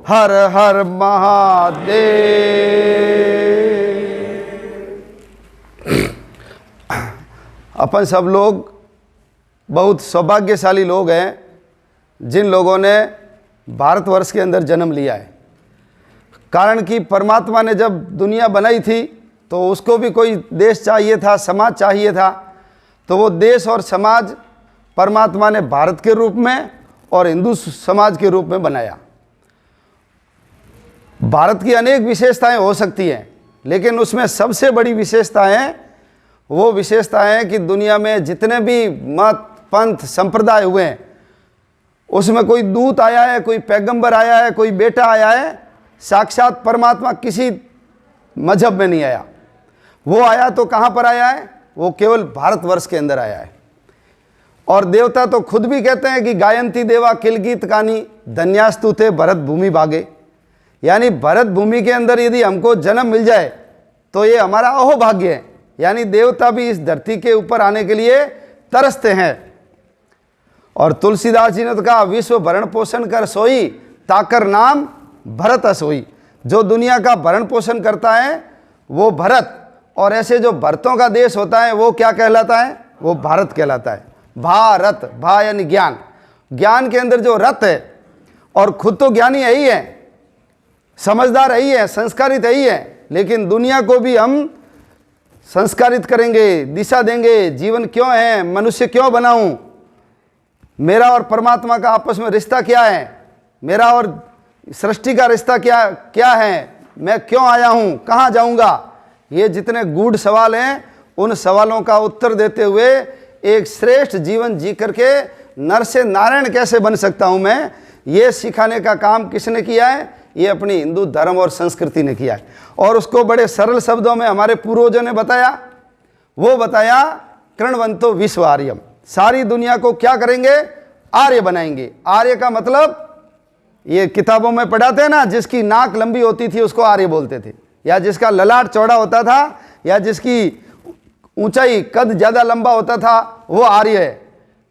हर हर महादेव। अपन सब लोग बहुत सौभाग्यशाली लोग हैं जिन लोगों ने भारतवर्ष के अंदर जन्म लिया है। कारण कि परमात्मा ने जब दुनिया बनाई थी तो उसको भी कोई देश चाहिए था, समाज चाहिए था। तो वो देश और समाज परमात्मा ने भारत के रूप में और हिंदू समाज के रूप में बनाया। भारत की अनेक विशेषताएं हो सकती हैं, लेकिन उसमें सबसे बड़ी विशेषताएं वो विशेषताएं कि दुनिया में जितने भी मत पंथ संप्रदाय हुए हैं उसमें कोई दूत आया है, कोई पैगंबर आया है, कोई बेटा आया है। साक्षात परमात्मा किसी मजहब में नहीं आया। वो आया तो कहाँ पर आया है? वो केवल भारतवर्ष के अंदर आया है। और देवता तो खुद भी कहते हैं कि गायंती देवा किल गीत कानी धन्यास्तु थे भरत भूमि भागे। यानी भरत भूमि के अंदर यदि हमको जन्म मिल जाए तो ये हमारा अहोभाग्य है। यानी देवता भी इस धरती के ऊपर आने के लिए तरसते हैं। और तुलसीदास जी ने तो कहा, विश्व भरण पोषण कर सोई ताकर नाम भरत असोई। जो दुनिया का भरण पोषण करता है वो भरत, और ऐसे जो भरतों का देश होता है वो क्या कहलाता है? वो भारत कहलाता है। भारत, भा यानी ज्ञान, ज्ञान के अंदर जो रत है, और खुद तो ज्ञानी है ही है, समझदार है ही है, संस्कारित है ही है, लेकिन दुनिया को भी हम संस्कारित करेंगे, दिशा देंगे। जीवन क्यों है, मनुष्य क्यों बनाऊं, मेरा और परमात्मा का आपस में रिश्ता क्या है, मेरा और सृष्टि का रिश्ता क्या है, मैं क्यों आया हूं, कहां जाऊंगा, ये जितने गूढ़ सवाल हैं उन सवालों का उत्तर देते हुए एक श्रेष्ठ जीवन जी करके नर से नारायण कैसे बन सकता हूं मैं, ये सिखाने का काम किसने किया है? ये अपनी हिंदू धर्म और संस्कृति ने किया है। और उसको बड़े सरल शब्दों में हमारे पूर्वजों ने बताया। वो बताया, कृणवंतो विश्व आर्यम, सारी दुनिया को क्या करेंगे? आर्य बनाएंगे। आर्य का मतलब ये किताबों में पढ़ाते हैं ना, जिसकी नाक लंबी होती थी उसको आर्य बोलते थे, या जिसका ललाट चौड़ा होता था, या जिसकी ऊंचाई कद ज़्यादा लंबा होता था, वो आर्य है।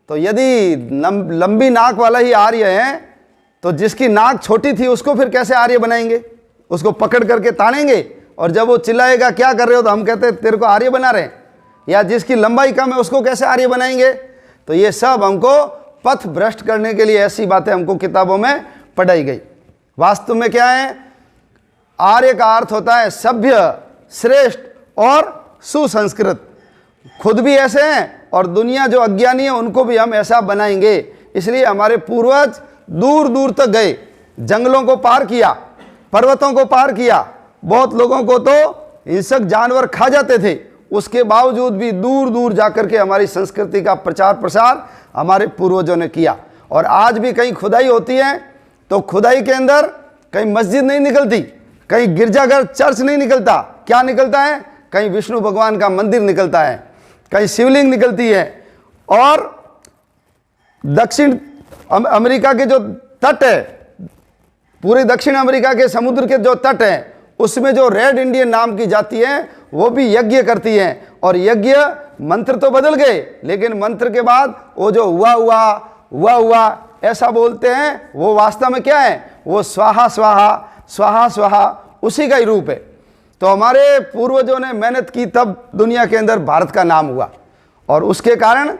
तो यदि लंबी नाक वाला ही आर्य है तो जिसकी नाक छोटी थी उसको फिर कैसे आर्य बनाएंगे? उसको पकड़ करके तानेंगे, और जब वो चिल्लाएगा क्या कर रहे हो तो हम कहते हैं तेरे को आर्य बना रहे हैं। या जिसकी लंबाई कम है उसको कैसे आर्य बनाएंगे? तो ये सब हमको पथ भ्रष्ट करने के लिए ऐसी बातें हमको किताबों में पढ़ाई गई। वास्तव में क्या है? आर्य का अर्थ होता है सभ्य, श्रेष्ठ और सुसंस्कृत। खुद भी ऐसे हैं और दुनिया जो अज्ञानी है उनको भी हम ऐसा बनाएंगे। इसलिए हमारे पूर्वज दूर दूर तक गए, जंगलों को पार किया, पर्वतों को पार किया। बहुत लोगों को तो हिंसक जानवर खा जाते थे, उसके बावजूद भी दूर दूर जाकर के हमारी संस्कृति का प्रचार प्रसार हमारे पूर्वजों ने किया। और आज भी कहीं खुदाई होती है तो खुदाई के अंदर कहीं मस्जिद नहीं निकलती, कहीं गिरजाघर चर्च नहीं निकलता। क्या निकलता है? कहीं विष्णु भगवान का मंदिर निकलता है, कहीं शिवलिंग निकलती है। और दक्षिण अमेरिका के जो तट है, पूरे दक्षिण अमेरिका के समुद्र के जो तट है, उसमें जो रेड इंडियन नाम की जाति है वो भी यज्ञ करती है। और यज्ञ मंत्र तो बदल गए, लेकिन मंत्र के बाद वो जो हुआ ऐसा बोलते हैं, वो वास्तव में क्या है? वो स्वाहा स्वाहा स्वाहा स्वाहा उसी का ही रूप है। तो हमारे पूर्वजों ने मेहनत की, तब दुनिया के अंदर भारत का नाम हुआ। और उसके कारण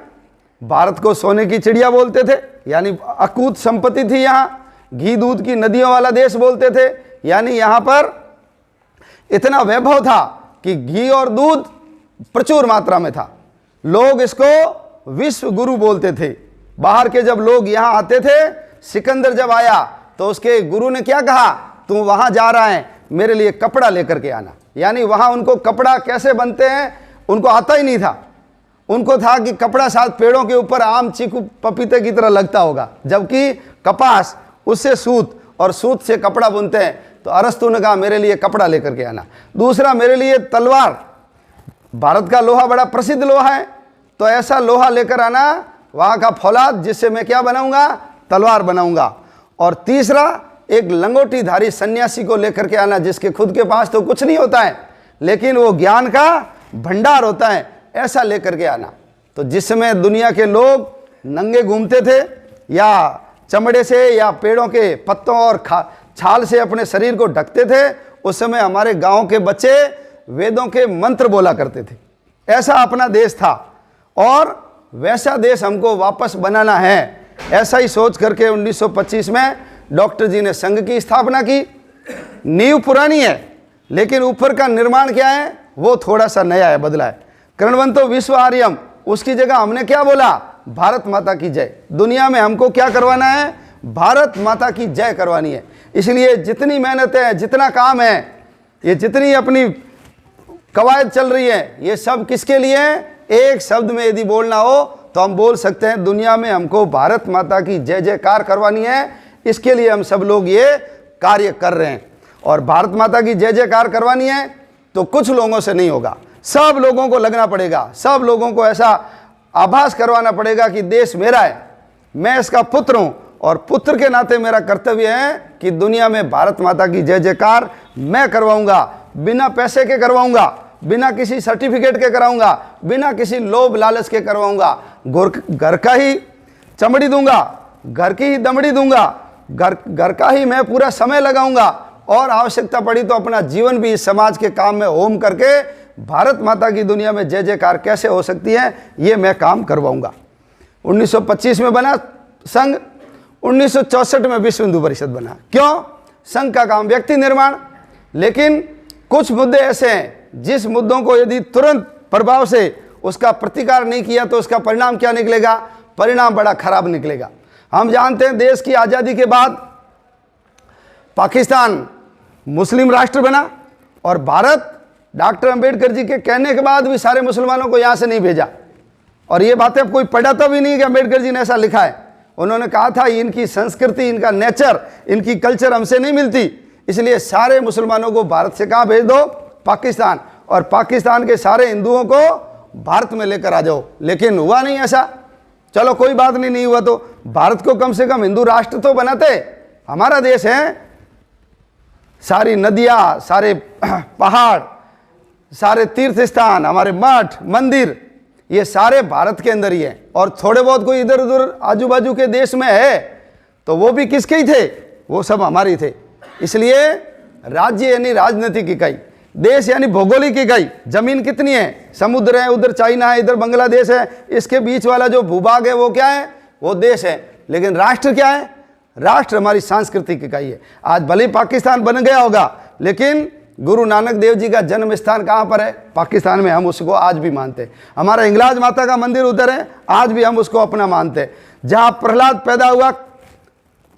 भारत को सोने की चिड़िया बोलते थे, यानी अकूत संपत्ति थी। यहाँ घी दूध की नदियों वाला देश बोलते थे, यानी यहाँ पर इतना वैभव था कि घी और दूध प्रचुर मात्रा में था। लोग इसको विश्व गुरु बोलते थे। बाहर के जब लोग यहाँ आते थे, सिकंदर जब आया तो उसके गुरु ने क्या कहा? तू वहाँ जा रहा है, मेरे लिए कपड़ा लेकर के आना। यानी वहाँ उनको कपड़ा कैसे बनते हैं उनको आता ही नहीं था। उनको था कि कपड़ा शायद पेड़ों के ऊपर आम, चीकू, पपीते की तरह लगता होगा, जबकि कपास, उससे सूत, और सूत से कपड़ा बुनते हैं। तो अरस्तु ने कहा मेरे लिए कपड़ा लेकर के आना। दूसरा, मेरे लिए तलवार, भारत का लोहा बड़ा प्रसिद्ध लोहा है, तो ऐसा लोहा लेकर आना, वहाँ का फौलाद, जिससे मैं क्या बनाऊंगा? तलवार बनाऊंगा। और तीसरा, एक लंगोटीधारी सन्यासी को लेकर के आना, जिसके खुद के पास तो कुछ नहीं होता है लेकिन वो ज्ञान का भंडार होता है, ऐसा लेकर के आना। तो जिस समय दुनिया के लोग नंगे घूमते थे, या चमड़े से या पेड़ों के पत्तों और छाल से अपने शरीर को ढकते थे, उस समय हमारे गांव के बच्चे वेदों के मंत्र बोला करते थे। ऐसा अपना देश था और वैसा देश हमको वापस बनाना है। ऐसा ही सोच करके 1925 में डॉक्टर जी ने संघ की स्थापना की। नींव पुरानी है लेकिन ऊपर का निर्माण क्या है, वो थोड़ा सा नया है, बदला है। कृण्वन्तो विश्व आर्यम, उसकी जगह हमने क्या बोला, भारत माता की जय। दुनिया में हमको क्या करवाना है, भारत माता की जय करवानी है। इसलिए जितनी मेहनत है, जितना काम है, ये जितनी अपनी कवायद चल रही है, ये सब किसके लिए है? एक शब्द में यदि बोलना हो तो हम बोल सकते हैं, दुनिया में हमको भारत माता की जय जयकार करवानी है। इसके लिए हम सब लोग ये कार्य कर रहे हैं। और भारत माता की जय जयकार करवानी है तो कुछ लोगों से नहीं होगा, सब लोगों को लगना पड़ेगा। सब लोगों को ऐसा आभास करवाना पड़ेगा कि देश मेरा है, मैं इसका पुत्र हूं और पुत्र के नाते मेरा कर्तव्य है कि दुनिया में भारत माता की जय जयकार मैं करवाऊंगा। बिना पैसे के करवाऊंगा, बिना किसी सर्टिफिकेट के कराऊंगा, बिना किसी लोभ लालच के करवाऊंगा। घर का ही चमड़ी दूंगा, घर की ही दमड़ी दूंगा, घर का ही मैं पूरा समय लगाऊंगा और आवश्यकता पड़ी तो अपना जीवन भी इस समाज के काम में होम करके भारत माता की दुनिया में जय जयकार कैसे हो सकती है, ये मैं काम करवाऊंगा। 1925 में बना संघ, 1964 में विश्व हिंदू परिषद बना। क्यों? संघ का काम व्यक्ति निर्माण, लेकिन कुछ मुद्दे ऐसे हैं जिस मुद्दों को यदि तुरंत प्रभाव से उसका प्रतिकार नहीं किया तो उसका परिणाम क्या निकलेगा? परिणाम बड़ा खराब निकलेगा। हम जानते हैं देश की आज़ादी के बाद पाकिस्तान मुस्लिम राष्ट्र बना और भारत डॉक्टर अंबेडकर जी के कहने के बाद भी सारे मुसलमानों को यहाँ से नहीं भेजा। और ये बातें अब कोई पढ़ाता भी नहीं कि अंबेडकर जी ने ऐसा लिखा है। उन्होंने कहा था इनकी संस्कृति, इनका नेचर, इनकी कल्चर हमसे नहीं मिलती, इसलिए सारे मुसलमानों को भारत से कहाँ भेज दो? पाकिस्तान। और पाकिस्तान के सारे हिंदुओं को भारत में लेकर आ जाओ। लेकिन हुआ नहीं ऐसा। चलो कोई बात नहीं, नहीं हुआ तो भारत को कम से कम हिंदू राष्ट्र तो बनाते। हमारा देश है, सारी नदियाँ, सारे पहाड़, सारे तीर्थ स्थान, हमारे मठ मंदिर, ये सारे भारत के अंदर ही है। और थोड़े बहुत कोई इधर उधर आजू बाजू के देश में है तो वो भी किसके ही थे? वो सब हमारे ही थे। इसलिए राज्य यानी राजनीतिक इकाई, देश यानी भौगोलिक इकाई। जमीन कितनी है? समुद्र है, उधर चाइना है, इधर बांग्लादेश है, इसके बीच वाला जो भूभाग है वो क्या है? वो देश है। लेकिन राष्ट्र क्या है? राष्ट्र हमारी सांस्कृतिक इकाई है। आज भले पाकिस्तान बन गया होगा, लेकिन गुरु नानक देव जी का जन्म स्थान कहाँ पर है? पाकिस्तान में। हम उसको आज भी मानते हैं। हमारा हिंगलाज माता का मंदिर उधर है, आज भी हम उसको अपना मानते हैं। जहाँ प्रहलाद पैदा हुआ,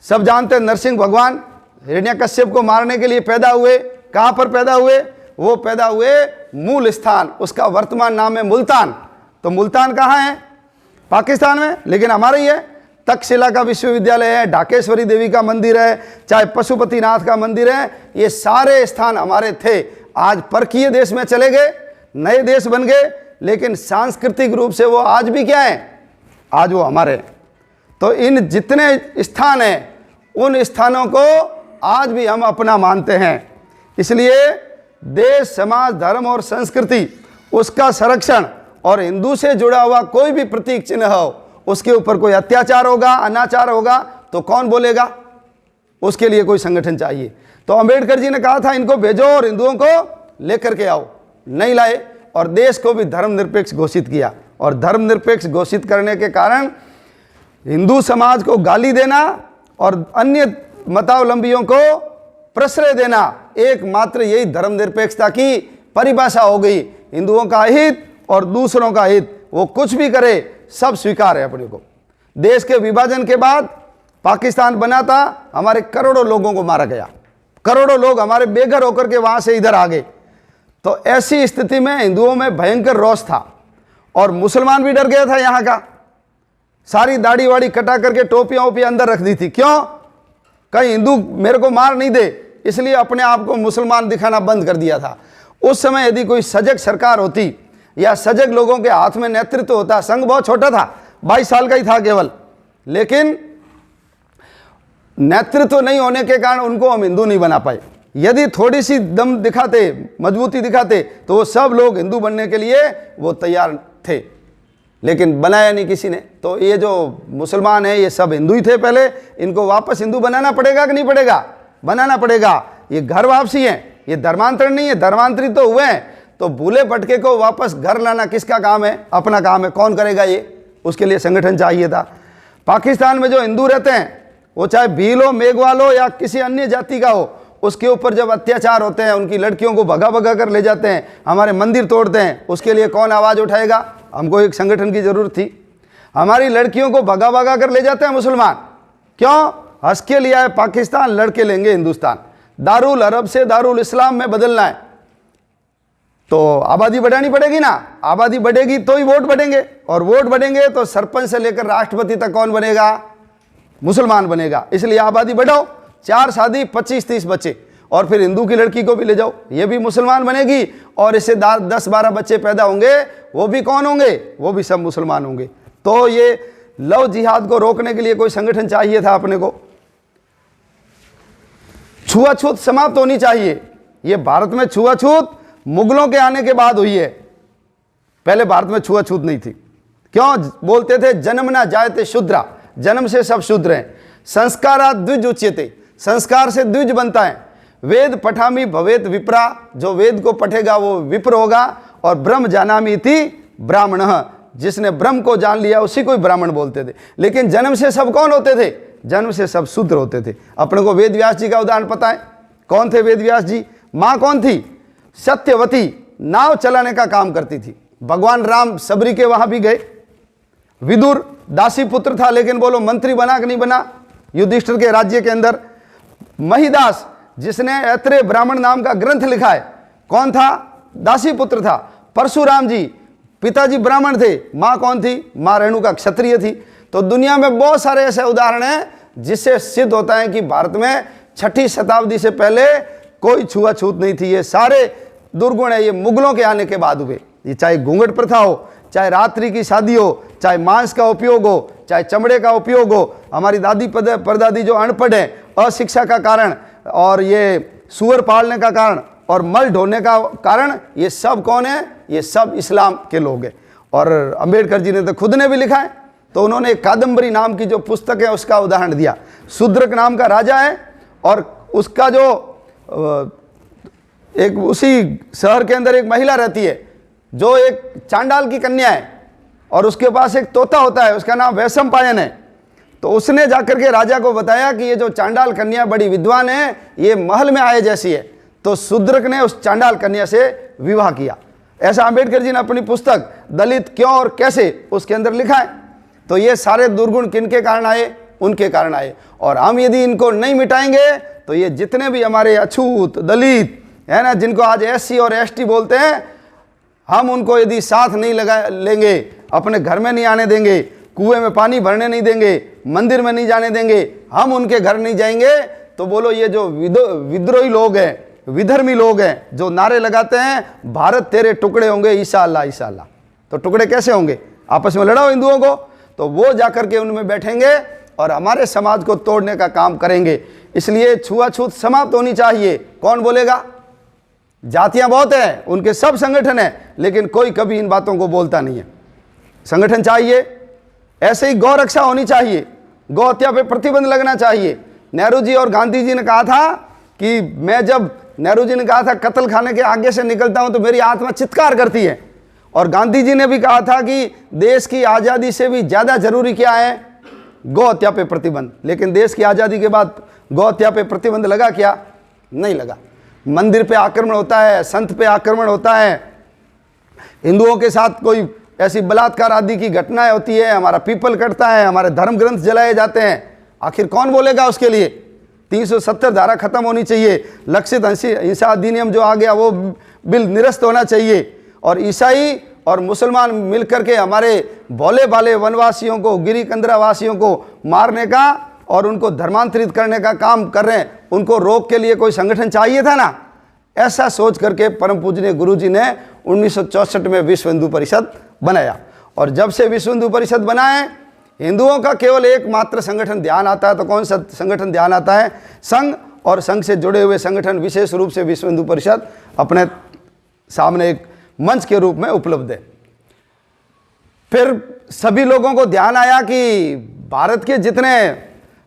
सब जानते हैं, नरसिंह भगवान हिरण्यकश्यप को मारने के लिए पैदा हुए। कहाँ पर पैदा हुए? वो पैदा हुए मूल स्थान, उसका वर्तमान नाम है मुल्तान। तो मुल्तान कहाँ है? पाकिस्तान में, लेकिन हमारा ही है। तक्षशिला का विश्वविद्यालय है, ढाकेश्वरी देवी का मंदिर है, चाहे पशुपतिनाथ का मंदिर है, ये सारे स्थान हमारे थे। आज परकीय देश में चले गए, नए देश बन गए, लेकिन सांस्कृतिक रूप से वो आज भी क्या है? आज वो हमारे हैं। तो इन जितने स्थान हैं, उन स्थानों को आज भी हम अपना मानते हैं। इसलिए देश, समाज, धर्म और संस्कृति, उसका संरक्षण और हिंदू से जुड़ा हुआ कोई भी प्रतीक चिन्ह हो, उसके ऊपर कोई अत्याचार होगा, अनाचार होगा तो कौन बोलेगा? उसके लिए कोई संगठन चाहिए। तो अंबेडकर जी ने कहा था इनको भेजो और हिंदुओं को लेकर के आओ, नहीं लाए। और देश को भी धर्मनिरपेक्ष घोषित किया। और धर्मनिरपेक्ष घोषित करने के कारण हिंदू समाज को गाली देना और अन्य मतावलंबियों को प्रश्रय देना, एकमात्र यही धर्मनिरपेक्षता की परिभाषा हो गई। हिंदुओं का हित और दूसरों का हित, वो कुछ भी करे सब स्वीकार है अपने को। देश के विभाजन के बाद पाकिस्तान बना था, हमारे करोड़ों लोगों को मारा गया, करोड़ों लोग हमारे बेघर होकर के वहां से इधर आ गए। तो ऐसी स्थिति में हिंदुओं में भयंकर रोष था और मुसलमान भी डर गया था। यहाँ का सारी दाढ़ी वाड़ी कटा करके टोपियां वोपियां अंदर रख दी थी। क्यों? कहीं हिंदू मेरे को मार नहीं दे, इसलिए अपने आप को मुसलमान दिखाना बंद कर दिया था। उस समय यदि कोई सजग सरकार होती या सजग लोगों के हाथ में नेतृत्व होता, संघ बहुत छोटा था, 22 साल का ही था केवल, लेकिन नेतृत्व नहीं होने के कारण उनको हम हिंदू नहीं बना पाए। यदि थोड़ी सी दम दिखाते, मजबूती दिखाते, तो वो सब लोग हिंदू बनने के लिए वो तैयार थे, लेकिन बनाया नहीं किसी ने। तो ये जो मुसलमान हैं ये सब हिंदू ही थे पहले, इनको वापस हिंदू बनाना पड़ेगा कि नहीं पड़ेगा? बनाना पड़ेगा। ये घर वापसी है, ये धर्मांतरण नहीं है। धर्मांतरित तो हुए हैं, तो भूले भटके को वापस घर लाना किसका काम है? अपना काम है। कौन करेगा ये? उसके लिए संगठन चाहिए था। पाकिस्तान में जो हिंदू रहते हैं, वो चाहे भील हो, मेघवाल हो या किसी अन्य जाति का हो, उसके ऊपर जब अत्याचार होते हैं, उनकी लड़कियों को भगा भगा कर ले जाते हैं, हमारे मंदिर तोड़ते हैं, उसके लिए कौन आवाज़ उठाएगा? हमको एक संगठन की जरूरत थी। हमारी लड़कियों को भगा भगा कर ले जाते हैं मुसलमान, क्यों? हंस के लिया है पाकिस्तान, लड़के लेंगे हिंदुस्तान। दारुल अरब से दारुल इस्लाम में बदलना है, तो आबादी बढ़ानी पड़ेगी ना। आबादी बढ़ेगी तो ही वोट बढ़ेंगे, और वोट बढ़ेंगे तो सरपंच से लेकर राष्ट्रपति तक कौन बनेगा? मुसलमान बनेगा। इसलिए आबादी बढ़ाओ, 4 शादी, 25-30 बच्चे, और फिर हिंदू की लड़की को भी ले जाओ, ये भी मुसलमान बनेगी। और इससे 10-12 बच्चे पैदा होंगे, वो भी कौन होंगे? वो भी सब मुसलमान होंगे। तो ये लव जिहाद को रोकने के लिए कोई संगठन चाहिए था अपने को। छुआछूत समाप्त होनी चाहिए। ये भारत में छुआछूत मुगलों के आने के बाद हुई है, पहले भारत में छुआछूत नहीं थी। क्यों बोलते थे? जन्म ना जायते शूद्रा, जन्म से सब शूद्र हैं। संस्कारात् द्विज उच्यते, संस्कार से द्विज बनता है। वेद पठामि भवेत विप्रा, जो वेद को पढ़ेगा वो विप्र होगा। और ब्रह्म जानामि इति ब्राह्मणः, जिसने ब्रह्म को जान लिया उसी को ब्राह्मण बोलते थे। लेकिन जन्म से सब कौन होते थे? जन्म से सब शूद्र होते थे। अपने को वेद व्यास जी का उदाहरण पता है। कौन थे वेद व्यास जी? माँ कौन थी? सत्यवती, नाव चलाने का काम करती थी। भगवान राम सबरी के वहां भी गए। विदुर दासी पुत्र था, लेकिन बोलो मंत्री बना कि नहीं बना युधिष्ठिर के राज्य के अंदर। महिदास, जिसने ऐत्रेय ब्राह्मण नाम का ग्रंथ लिखा है, कौन था? दासी पुत्र था। परशुराम जी, पिताजी ब्राह्मण थे, माँ कौन थी? माँ रेणुका क्षत्रिय थी। तो दुनिया में बहुत सारे ऐसे उदाहरण हैं जिससे सिद्ध होता है कि भारत में 6ठी शताब्दी से पहले कोई छुआछूत नहीं थी। ये सारे दुर्गुण है, ये मुगलों के आने के बाद हुए। ये चाहे घूंघट प्रथा हो, चाहे रात्रि की शादी हो, चाहे मांस का उपयोग हो, चाहे चमड़े का उपयोग हो। हमारी दादी परदादी जो अनपढ़ है, अशिक्षा का कारण, और ये सुअर पालने का कारण, और मल ढोने का कारण, ये सब कौन है? ये सब इस्लाम के लोग हैं। और अंबेडकर जी ने तो खुद ने भी लिखा है। तो उन्होंने कादम्बरी नाम की जो पुस्तक है उसका उदाहरण दिया। शूद्रक नाम का राजा है, और उसका जो एक उसी शहर के अंदर एक महिला रहती है जो एक चांडाल की कन्या है, और उसके पास एक तोता होता है, उसका नाम वैशंपायन है। तो उसने जाकर के राजा को बताया कि ये जो चांडाल कन्या बड़ी विद्वान है, ये महल में आए जैसी है। तो शूद्रक ने उस चांडाल कन्या से विवाह किया। ऐसा अंबेडकर जी ने अपनी पुस्तक दलित क्यों और कैसे, उसके अंदर लिखा है। तो ये सारे दुर्गुण किनके कारण आए? उनके कारण आए। और हम यदि इनको नहीं मिटाएंगे तो ये जितने भी हमारे अछूत दलित है ना, जिनको आज SC और ST बोलते हैं, हम उनको यदि साथ नहीं लगा लेंगे, अपने घर में नहीं आने देंगे, कुएं में पानी भरने नहीं देंगे, मंदिर में नहीं जाने देंगे, हम उनके घर नहीं जाएंगे, तो बोलो ये जो विद्रोही लोग हैं, विधर्मी लोग हैं, जो नारे लगाते हैं भारत तेरे टुकड़े होंगे ईसा अल्लाह ईसा अल्लाह, तो टुकड़े कैसे होंगे? आपस में लड़ाओ हिंदुओं को। तो वो जाकर के उनमें बैठेंगे और हमारे समाज को तोड़ने का काम करेंगे। इसलिए छुआछूत समाप्त होनी चाहिए। कौन बोलेगा? जातियां बहुत हैं, उनके सब संगठन हैं, लेकिन कोई कभी इन बातों को बोलता नहीं है। संगठन चाहिए। ऐसे ही गौ रक्षा होनी चाहिए, गौ हत्या पे प्रतिबंध लगना चाहिए। नेहरू जी और गांधी जी ने कहा था कि मैं जब, नेहरू जी ने कहा था कत्ल खाने के आगे से निकलता हूं तो मेरी आत्मा चित्कार करती है। और गांधी जी ने भी कहा था कि देश की आज़ादी से भी ज़्यादा जरूरी क्या है? गौ हत्या पे प्रतिबंध। लेकिन देश की आज़ादी के बाद गौ हत्या पे प्रतिबंध लगा क्या? नहीं लगा। मंदिर पे आक्रमण होता है, संत पे आक्रमण होता है, हिंदुओं के साथ कोई ऐसी बलात्कार आदि की घटनाएं होती है, हमारा पीपल कटता है, हमारे धर्म ग्रंथ जलाए जाते हैं। आखिर कौन बोलेगा उसके लिए? 370 धारा खत्म होनी चाहिए। लक्षित हिंसा अधिनियम जो आ गया वो बिल निरस्त होना चाहिए। और ईसाई और मुसलमान मिलकर के हमारे भोले भाले वनवासियों को, गिरी कंदरा वासियों को मारने का और उनको धर्मांतरित करने का काम कर रहे हैं। उनको रोक के लिए कोई संगठन चाहिए था ना। ऐसा सोच करके परम पूजनीय गुरु जी ने 1964 में विश्व हिंदू परिषद बनाया। और जब से विश्व हिंदू परिषद बनाए, हिंदुओं का केवल एकमात्र संगठन ध्यान आता है। तो कौन सा संगठन ध्यान आता है? संघ। और संघ से जुड़े हुए संगठन, विशेष रूप से विश्व हिंदू परिषद, अपने सामने एक मंच के रूप में उपलब्ध है। फिर सभी लोगों को ध्यान आया कि भारत के जितने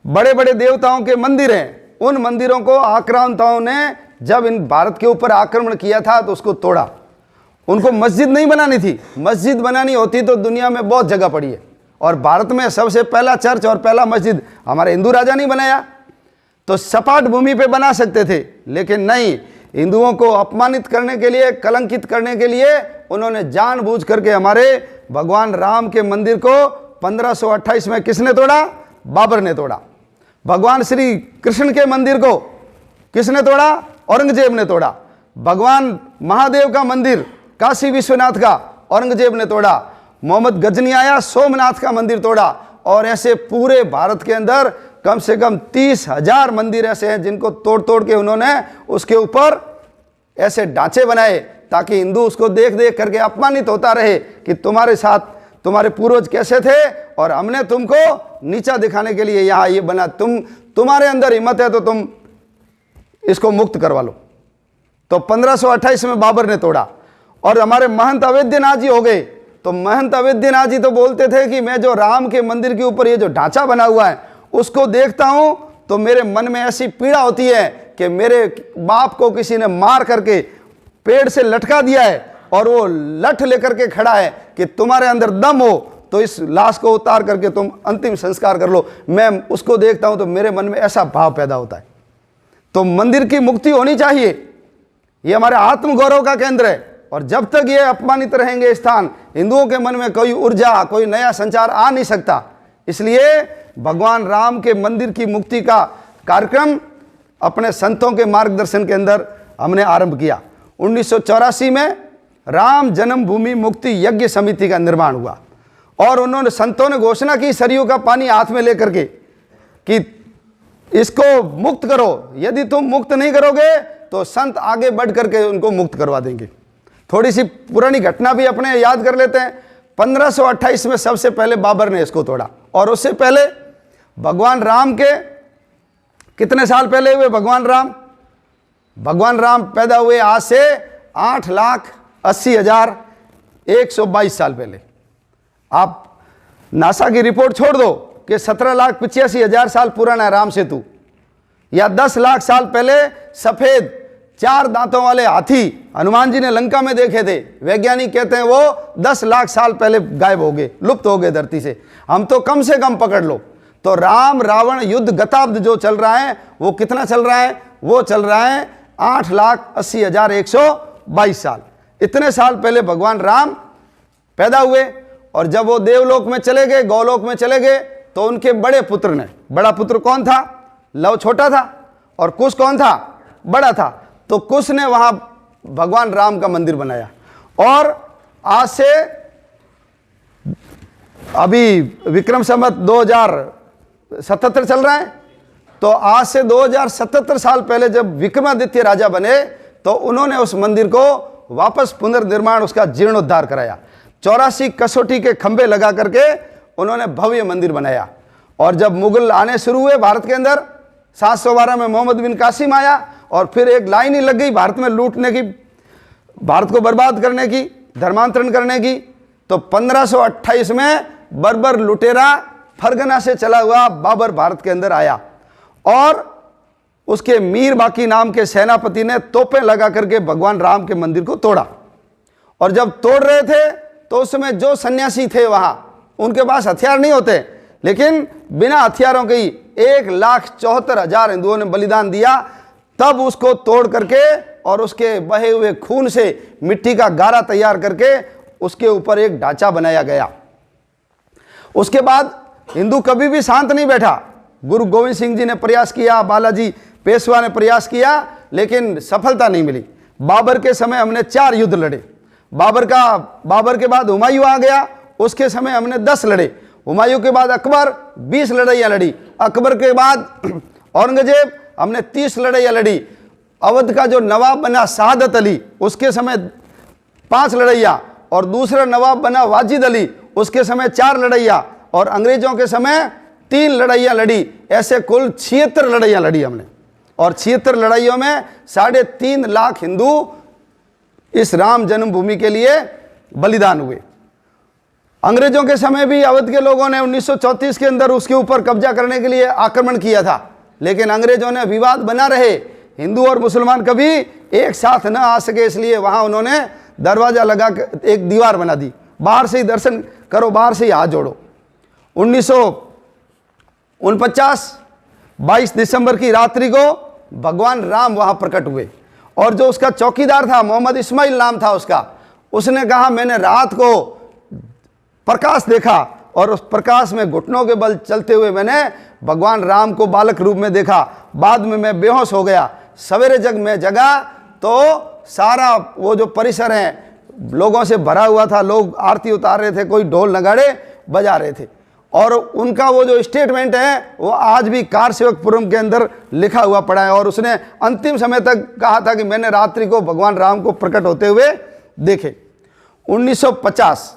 बड़े बड़े देवताओं के मंदिर हैं, उन मंदिरों को आक्रांताओं ने जब इन भारत के ऊपर आक्रमण किया था तो उसको तोड़ा। उनको मस्जिद नहीं बनानी थी, मस्जिद बनानी होती तो दुनिया में बहुत जगह पड़ी है, और भारत में सबसे पहला चर्च और पहला मस्जिद हमारे हिंदू राजा नहीं बनाया। तो सपाट भूमि पे बना सकते थे, लेकिन नहीं, हिंदुओं को अपमानित करने के लिए, कलंकित करने के लिए उन्होंने जानबूझ करके हमारे भगवान राम के मंदिर को 1528 में किसने तोड़ा? बाबर ने तोड़ा। भगवान श्री कृष्ण के मंदिर को किसने तोड़ा? औरंगजेब ने तोड़ा। भगवान महादेव का मंदिर काशी विश्वनाथ का औरंगजेब ने तोड़ा। मोहम्मद गजनी आया, सोमनाथ का मंदिर तोड़ा। और ऐसे पूरे भारत के अंदर कम से कम 30,000 मंदिर ऐसे हैं जिनको तोड़ तोड़ के उन्होंने उसके ऊपर ऐसे ढांचे बनाए ताकि हिंदू उसको देख देख करके अपमानित होता रहे कि तुम्हारे साथ तुम्हारे पूर्वज कैसे थे और हमने तुमको नीचा दिखाने के लिए यहाँ ये बना, तुम्हारे अंदर हिम्मत है तो तुम इसको मुक्त करवा लो। तो 1528 में बाबर ने तोड़ा। और हमारे महंत अवेद्यनाथ जी हो गए। तो महंत अवेद्यनाथ जी तो बोलते थे कि मैं जो राम के मंदिर के ऊपर ये जो ढांचा बना हुआ है उसको देखता हूं तो मेरे मन में ऐसी पीड़ा होती है कि मेरे बाप को किसी ने मार करके पेड़ से लटका दिया है और वो लठ लेकर के खड़ा है कि तुम्हारे अंदर दम हो तो इस लाश को उतार करके तुम अंतिम संस्कार कर लो। मैं उसको देखता हूं तो मेरे मन में ऐसा भाव पैदा होता है। तो मंदिर की मुक्ति होनी चाहिए, ये हमारे आत्मगौरव का केंद्र है। और जब तक ये अपमानित रहेंगे स्थान, हिंदुओं के मन में कोई ऊर्जा, कोई नया संचार आ नहीं सकता। इसलिए भगवान राम के मंदिर की मुक्ति का कार्यक्रम अपने संतों के मार्गदर्शन के अंदर हमने आरंभ किया। 1984 में राम जन्मभूमि मुक्ति यज्ञ समिति का निर्माण हुआ और उन्होंने संतों ने घोषणा की सरयू का पानी हाथ में लेकर के कि इसको मुक्त करो, यदि तुम मुक्त नहीं करोगे तो संत आगे बढ़ करके उनको मुक्त करवा देंगे। थोड़ी सी पुरानी घटना भी अपने याद कर लेते हैं। 1528 में सबसे पहले बाबर ने इसको तोड़ा और उससे पहले भगवान राम के कितने साल पहले हुए? भगवान राम पैदा हुए आज से 8,80,122 साल पहले। आप नासा की रिपोर्ट छोड़ दो कि 17,85,000 साल पुराना है राम सेतु, या 10 लाख साल पहले सफेद 4 दांतों वाले हाथी हनुमान जी ने लंका में देखे थे। वैज्ञानिक कहते हैं वो 10 लाख साल पहले गायब हो गए, लुप्त हो गए धरती से। हम तो कम से कम पकड़ लो तो राम रावण युद्ध गताब्द जो चल रहा है वो कितना चल रहा है? वो चल रहा है 8,80,122 साल। इतने साल पहले भगवान राम पैदा हुए और जब वो देवलोक में चले गए, गौलोक में चले गए, तो उनके बड़े पुत्र ने, बड़ा पुत्र कौन था? लव छोटा था और कुश कौन था? बड़ा था। तो कुश ने वहां भगवान राम का मंदिर बनाया और आज से अभी विक्रम संवत 2077 चल रहा है, तो आज से 2077 साल पहले जब विक्रमादित्य राजा बने तो उन्होंने उस मंदिर को वापस पुनर्निर्माण, उसका जीर्णोद्धार कराया। 84 कसौटी के खंभे लगा करके उन्होंने भव्य मंदिर बनाया। और जब मुगल आने शुरू हुए भारत के अंदर, 712 में मोहम्मद बिन कासिम आया और फिर एक लाइन ही लग गई भारत में लूटने की, भारत को बर्बाद करने की, धर्मांतरण करने की। तो 1528 में बर्बर लुटेरा फरगना से चला हुआ बाबर भारत के अंदर आया और उसके मीर बाकी नाम के सेनापति ने तोपें लगा करके भगवान राम के मंदिर को तोड़ा। और जब तोड़ रहे थे तो उस समय जो सन्यासी थे वहां, उनके पास हथियार नहीं होते, लेकिन बिना हथियारों के ही 1,74,000 हिंदुओं ने बलिदान दिया। तब उसको तोड़ करके और उसके बहे हुए खून से मिट्टी का गारा तैयार करके उसके ऊपर एक ढांचा बनाया गया। उसके बाद हिंदू कभी भी शांत नहीं बैठा। गुरु गोविंद सिंह जी ने प्रयास किया, बालाजी पेशवा ने प्रयास किया, लेकिन सफलता नहीं मिली। बाबर के समय हमने 4 युद्ध लड़े। बाबर के बाद हुमायूं आ गया, उसके समय हमने 10 लड़े। हुमायूं के बाद अकबर 20 लड़ाइयाँ लड़ी। अकबर के बाद औरंगजेब, हमने 30 लड़ाइयाँ लड़ी। अवध का जो नवाब बना शहादत अली, उसके समय 5 लड़ाइयाँ, और दूसरा नवाब बना वाजिद अली, उसके समय 4 लड़ाइयाँ, और अंग्रेजों के समय 3 लड़ाइयाँ लड़ी। ऐसे कुल 76 लड़ाइयाँ लड़ी हमने, और 76 लड़ाइयों में 3.5 लाख हिंदू इस राम जन्मभूमि के लिए बलिदान हुए। अंग्रेजों के समय भी अवध के लोगों ने 1934 के अंदर उसके ऊपर कब्जा करने के लिए आक्रमण किया था, लेकिन अंग्रेजों ने विवाद बना रहे, हिंदू और मुसलमान कभी एक साथ न आ सके, इसलिए वहां उन्होंने दरवाजा लगा कर एक दीवार बना दी, बाहर से ही दर्शन करो, बाहर से ही हाथ जोड़ो। 1949 22 दिसंबर की रात्रि को भगवान राम वहां प्रकट हुए, और जो उसका चौकीदार था, मोहम्मद इस्माइल नाम था उसका, उसने कहा मैंने रात को प्रकाश देखा और उस प्रकाश में घुटनों के बल चलते हुए मैंने भगवान राम को बालक रूप में देखा। बाद में मैं बेहोश हो गया, सवेरे जग में जगा तो सारा वो जो परिसर है लोगों से भरा हुआ था, लोग आरती उतार रहे थे, कोई ढोल नगाड़े बजा रहे थे। और उनका वो जो स्टेटमेंट है वो आज भी कार सेवकपुरम के अंदर लिखा हुआ पड़ा है, और उसने अंतिम समय तक कहा था कि मैंने रात्रि को भगवान राम को प्रकट होते हुए देखे। 1950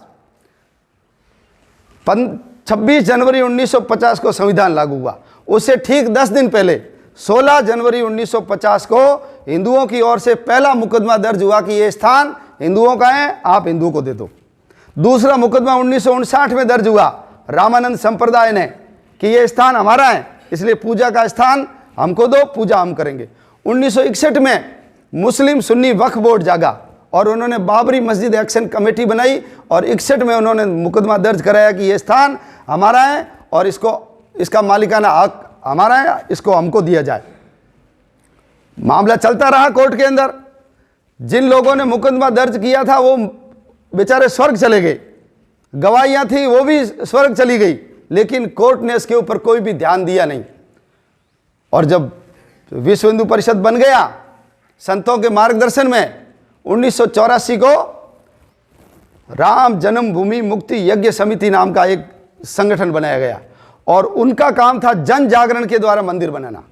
26 जनवरी 1950 को संविधान लागू हुआ। उससे ठीक 10 दिन पहले 16 जनवरी 1950 को हिंदुओं की ओर से पहला मुकदमा दर्ज हुआ कि ये स्थान हिंदुओं का है, आप हिंदुओं को दे दो। दूसरा मुकदमा 1959 में दर्ज हुआ रामानंद संप्रदाय ने कि ये स्थान हमारा है, इसलिए पूजा का स्थान हमको दो, पूजा हम करेंगे। 1961 में मुस्लिम सुन्नी वक्फ बोर्ड जागा और उन्होंने बाबरी मस्जिद एक्शन कमेटी बनाई, और 61 में उन्होंने मुकदमा दर्ज कराया कि ये स्थान हमारा है और इसका मालिकाना हक हमारा है, इसको हमको दिया जाए। मामला चलता रहा कोर्ट के अंदर। जिन लोगों ने मुकदमा दर्ज किया था वो बेचारे स्वर्ग चले गए, गवाहियां थी वो भी स्वर्ग चली गई, लेकिन कोर्ट ने इसके ऊपर कोई भी ध्यान दिया नहीं। और जब विश्व हिंदू परिषद बन गया संतों के मार्गदर्शन में, 1984 को राम जन्मभूमि मुक्ति यज्ञ समिति नाम का एक संगठन बनाया गया, और उनका काम था जन जागरण के द्वारा मंदिर बनाना।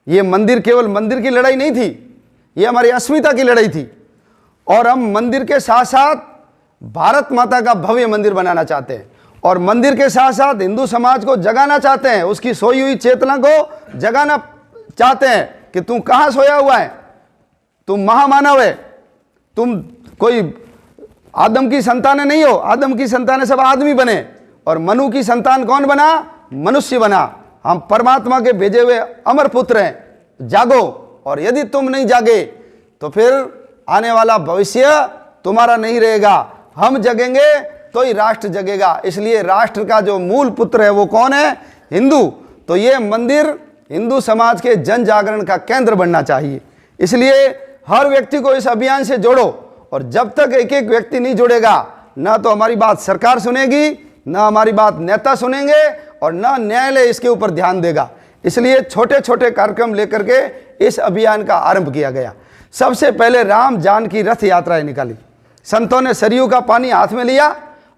ये मंदिर केवल मंदिर की लड़ाई नहीं थी, ये हमारी अस्मिता की लड़ाई थी, और हम मंदिर के साथ साथ भारत माता का भव्य मंदिर बनाना चाहते हैं, और मंदिर के साथ साथ हिंदू समाज को जगाना चाहते हैं, उसकी सोई हुई चेतना को जगाना चाहते हैं कि तू कहाँ सोया हुआ है, तुम महामानव है, तुम कोई आदम की संतान नहीं हो, आदम की संतान सब आदमी बने, और मनु की संतान कौन बना, मनुष्य बना। हम परमात्मा के भेजे हुए अमर पुत्र हैं, जागो, और यदि तुम नहीं जागे तो फिर आने वाला भविष्य तुम्हारा नहीं रहेगा, हम जगेंगे तो ही राष्ट्र जगेगा। इसलिए राष्ट्र का जो मूल पुत्र है वो कौन है, हिंदू। तो ये मंदिर हिंदू समाज के जन जागरण का केंद्र बनना चाहिए। इसलिए हर व्यक्ति को इस अभियान से जोड़ो, और जब तक एक एक व्यक्ति नहीं जुड़ेगा, ना तो हमारी बात सरकार सुनेगी, ना हमारी बात नेता सुनेंगे, और ना न्यायालय इसके ऊपर ध्यान देगा। इसलिए छोटे छोटे कार्यक्रम लेकर के इस अभियान का आरंभ किया गया। सबसे पहले राम जानकी रथ यात्राएं निकाली। संतों ने सरयू का पानी हाथ में लिया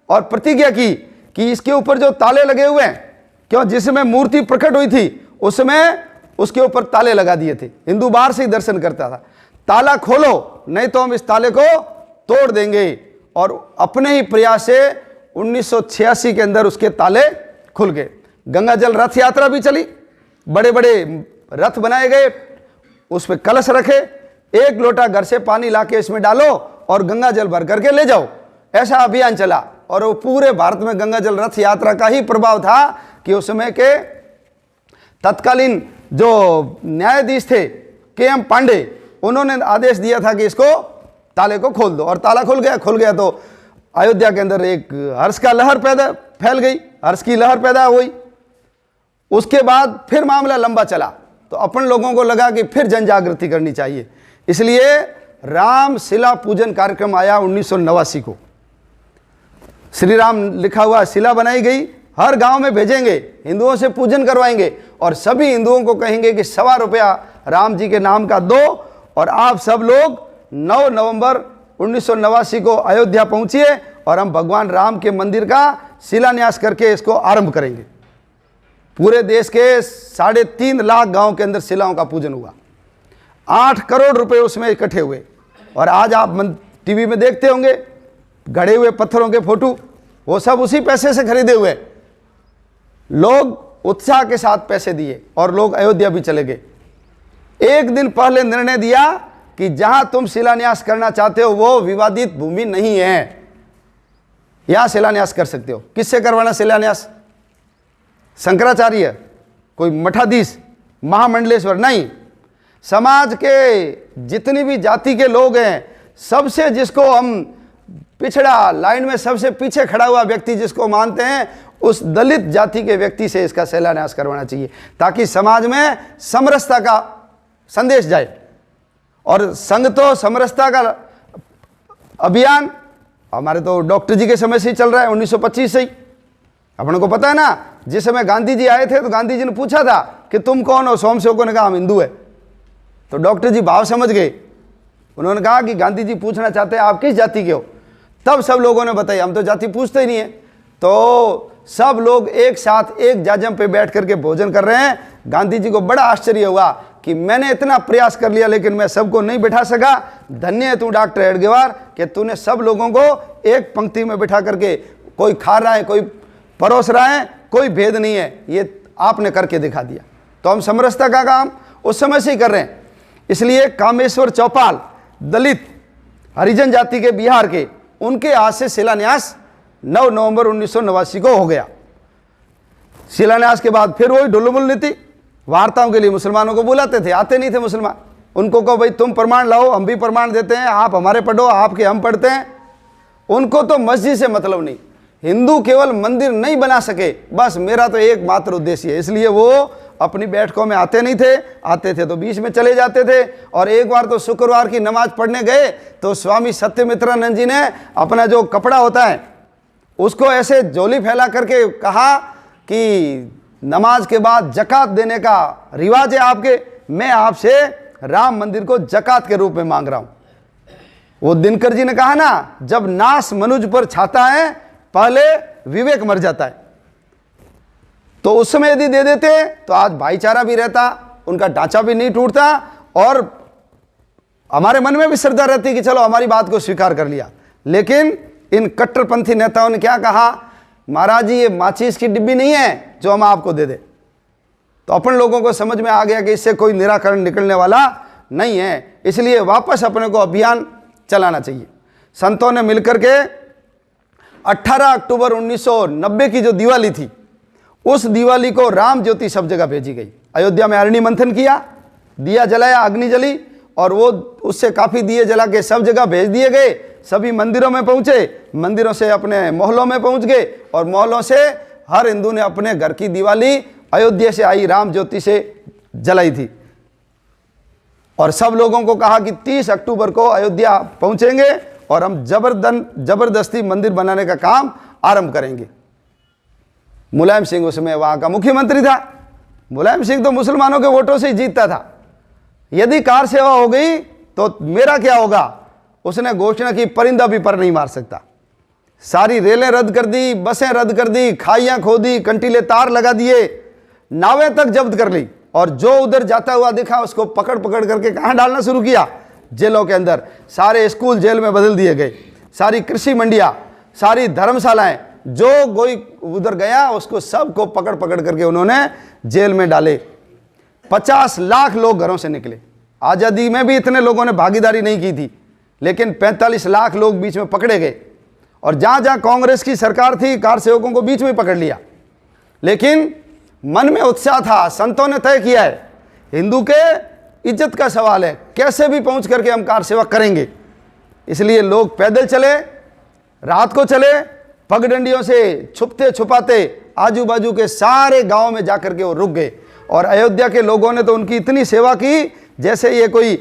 और प्रतिज्ञा की कि इसके ऊपर जो ताले लगे हुए हैं, क्यों जिसमें मूर्ति प्रकट हुई थी उसमें उसके ऊपर ताले लगा दिए थे, हिंदू बाहर से ही दर्शन करता था। ताला खोलो, नहीं तो हम इस ताले को तोड़ देंगे। और अपने ही प्रयास से 1986 के अंदर उसके ताले खुल गए। गंगा जल रथ यात्रा भी चली, बड़े बड़े रथ बनाए गए, उस पर कलश रखे, एक लोटा घर से पानी लाके इसमें डालो और गंगा जल भर करके ले जाओ, ऐसा अभियान चला। और वो पूरे भारत में गंगा जल रथ यात्रा का ही प्रभाव था कि उस समय के तत्कालीन जो न्यायाधीश थे KM पांडे, उन्होंने आदेश दिया था कि इसको ताले को खोल दो, और ताला खुल गया तो अयोध्या के अंदर एक हर्ष का लहर फैल गई, हर्ष की लहर पैदा हुई। उसके बाद फिर मामला लंबा चला, तो अपन लोगों को लगा कि फिर जन जागृति करनी चाहिए। इसलिए राम शिला पूजन कार्यक्रम आया 1989 को। श्री राम लिखा हुआ शिला बनाई गई, हर गांव में भेजेंगे, हिंदुओं से पूजन करवाएंगे, और सभी हिंदुओं को कहेंगे कि ₹1.25 राम जी के नाम का दो, और आप सब लोग 9 नवंबर 1989 को अयोध्या पहुंचिए, और हम भगवान राम के मंदिर का शिलान्यास करके इसको आरंभ करेंगे। पूरे देश के 3.5 लाख गांव के अंदर शिलाओं का पूजन हुआ, 8 करोड़ रुपए उसमें इकट्ठे हुए। और आज आप टीवी में देखते होंगे गढ़े हुए पत्थरों के फोटो, वो सब उसी पैसे से खरीदे हुए। लोग उत्साह के साथ पैसे दिए और लोग अयोध्या भी चले गए। एक दिन पहले निर्णय दिया कि जहां तुम शिलान्यास करना चाहते हो वो विवादित भूमि नहीं है, यहां शिलान्यास कर सकते हो। किससे करवाना शिलान्यास? शंकराचार्य, कोई मठाधीश, महामंडलेश्वर नहीं, समाज के जितनी भी जाति के लोग हैं, सबसे जिसको हम पिछड़ा, लाइन में सबसे पीछे खड़ा हुआ व्यक्ति जिसको मानते हैं, उस दलित जाति के व्यक्ति से इसका शिलान्यास करवाना चाहिए, ताकि समाज में समरसता का संदेश जाए। और संघ तो समरसता का अभियान हमारे तो डॉक्टर जी के समय से ही चल रहा है, 1925 से ही। अपने को पता है ना, जिस समय गांधी जी आए थे तो गांधी जी ने पूछा था कि तुम कौन हो? सोमसेवकों ने कहा हम हिंदू है। तो डॉक्टर जी भाव समझ गए, उन्होंने कहा कि गांधी जी पूछना चाहते हैं आप किस जाति के हो? तब सब लोगों ने बताया हम तो जाति पूछते ही नहीं है। तो सब लोग एक साथ एक जाजम पे बैठ करके भोजन कर रहे हैं। गांधी जी को बड़ा आश्चर्य हुआ कि मैंने इतना प्रयास कर लिया लेकिन मैं सबको नहीं बिठा सका। धन्य है तू डॉक्टर हेडगेवार कि तूने सब लोगों को एक पंक्ति में बिठा करके, कोई खा रहा है कोई परोस रहा है, कोई भेद नहीं है, ये आपने करके दिखा दिया। तो हम समरसता का काम उस समय से ही कर रहे हैं। इसलिए कामेश्वर चौपाल दलित हरिजन जाति के बिहार के, उनके हाथ से शिलान्यास 9 नवंबर 1989 को हो गया। शिलान्यास के बाद फिर वही ढुलमुल नीति, वार्ताओं के लिए मुसलमानों को बुलाते थे, आते नहीं थे मुसलमान। उनको कहो भाई तुम प्रमाण लाओ, हम भी प्रमाण देते हैं, आप हमारे पढ़ो, आपके हम पढ़ते हैं। उनको तो मस्जिद से मतलब नहीं, हिंदू केवल मंदिर नहीं बना सके, बस मेरा तो एकमात्र उद्देश्य है। इसलिए वो अपनी बैठकों में आते नहीं थे, आते थे तो बीच में चले जाते थे। और एक बार तो शुक्रवार की नमाज पढ़ने गए तो स्वामी सत्यमित्रानंद जी ने अपना जो कपड़ा होता है उसको ऐसे झोली फैला करके कहा कि नमाज के बाद जकात देने का रिवाज है आपके, मैं आपसे राम मंदिर को जकात के रूप में मांग रहा हूं। वो दिनकर जी ने कहा ना, जब नाश मनुज पर छाता है पहले विवेक मर जाता है। तो उस समय यदि दे देते तो आज भाईचारा भी रहता, उनका ढांचा भी नहीं टूटता और हमारे मन में भी श्रद्धा रहती कि चलो हमारी बात को स्वीकार कर लिया। लेकिन इन कट्टरपंथी नेताओं ने क्या कहा, महाराज जी ये माचिस की डिब्बी नहीं है जो हम आपको दे दे। तो अपन लोगों को समझ में आ गया कि इससे कोई निराकरण निकलने वाला नहीं है। इसलिए वापस अपने को अभियान चलाना चाहिए। संतों ने मिलकर के 18 अक्टूबर 1990 की जो दिवाली थी, उस दिवाली को राम ज्योति सब जगह भेजी गई। अयोध्या में अग्नि मंथन किया, दिया जलाया, अग्नि जली, और वो उससे काफ़ी दिए जला के सब जगह भेज दिए गए। सभी मंदिरों में पहुँचे, मंदिरों से अपने मोहल्लों में पहुँच गए, और मोहल्लों से हर हिंदू ने अपने घर की दिवाली अयोध्या से आई राम ज्योति से जलाई थी। और सब लोगों को कहा कि 30 अक्टूबर को अयोध्या पहुँचेंगे और हम जबरदस्ती मंदिर बनाने का काम आरंभ करेंगे। मुलायम सिंह उसमें वहाँ का मुख्यमंत्री था। मुलायम सिंह तो मुसलमानों के वोटों से ही जीतता था। यदि कार सेवा हो गई तो मेरा क्या होगा, उसने घोषणा की परिंदा भी पर नहीं मार सकता। सारी रेलें रद्द कर दी, बसें रद्द कर दी, खाइयाँ खोदी, कंटीले तार लगा दिए, नावें तक जब्त कर ली, और जो उधर जाता हुआ दिखा उसको पकड़ पकड़ करके कहाँ डालना शुरू किया, जेलों के अंदर। सारे स्कूल जेल में बदल दिए गए, सारी कृषि मंडियाँ, सारी धर्मशालाएं, जो कोई उधर गया उसको सबको पकड़ पकड़ करके उन्होंने जेल में डाले। 50 लाख लोग घरों से निकले। आज़ादी में भी इतने लोगों ने भागीदारी नहीं की थी, लेकिन 45 लाख लोग बीच में पकड़े गए। और जहाँ जहाँ कांग्रेस की सरकार थी, कार सेवकों को बीच में पकड़ लिया। लेकिन मन में उत्साह था। संतों ने तय किया है, हिंदू के इज्जत का सवाल है, कैसे भी पहुँच करके हम कार सेवा करेंगे। इसलिए लोग पैदल चले, रात को चले, पगडंडियों से छुपते छुपाते आजू बाजू के सारे गांव में जाकर के वो रुक गए। और अयोध्या के लोगों ने तो उनकी इतनी सेवा की जैसे ये कोई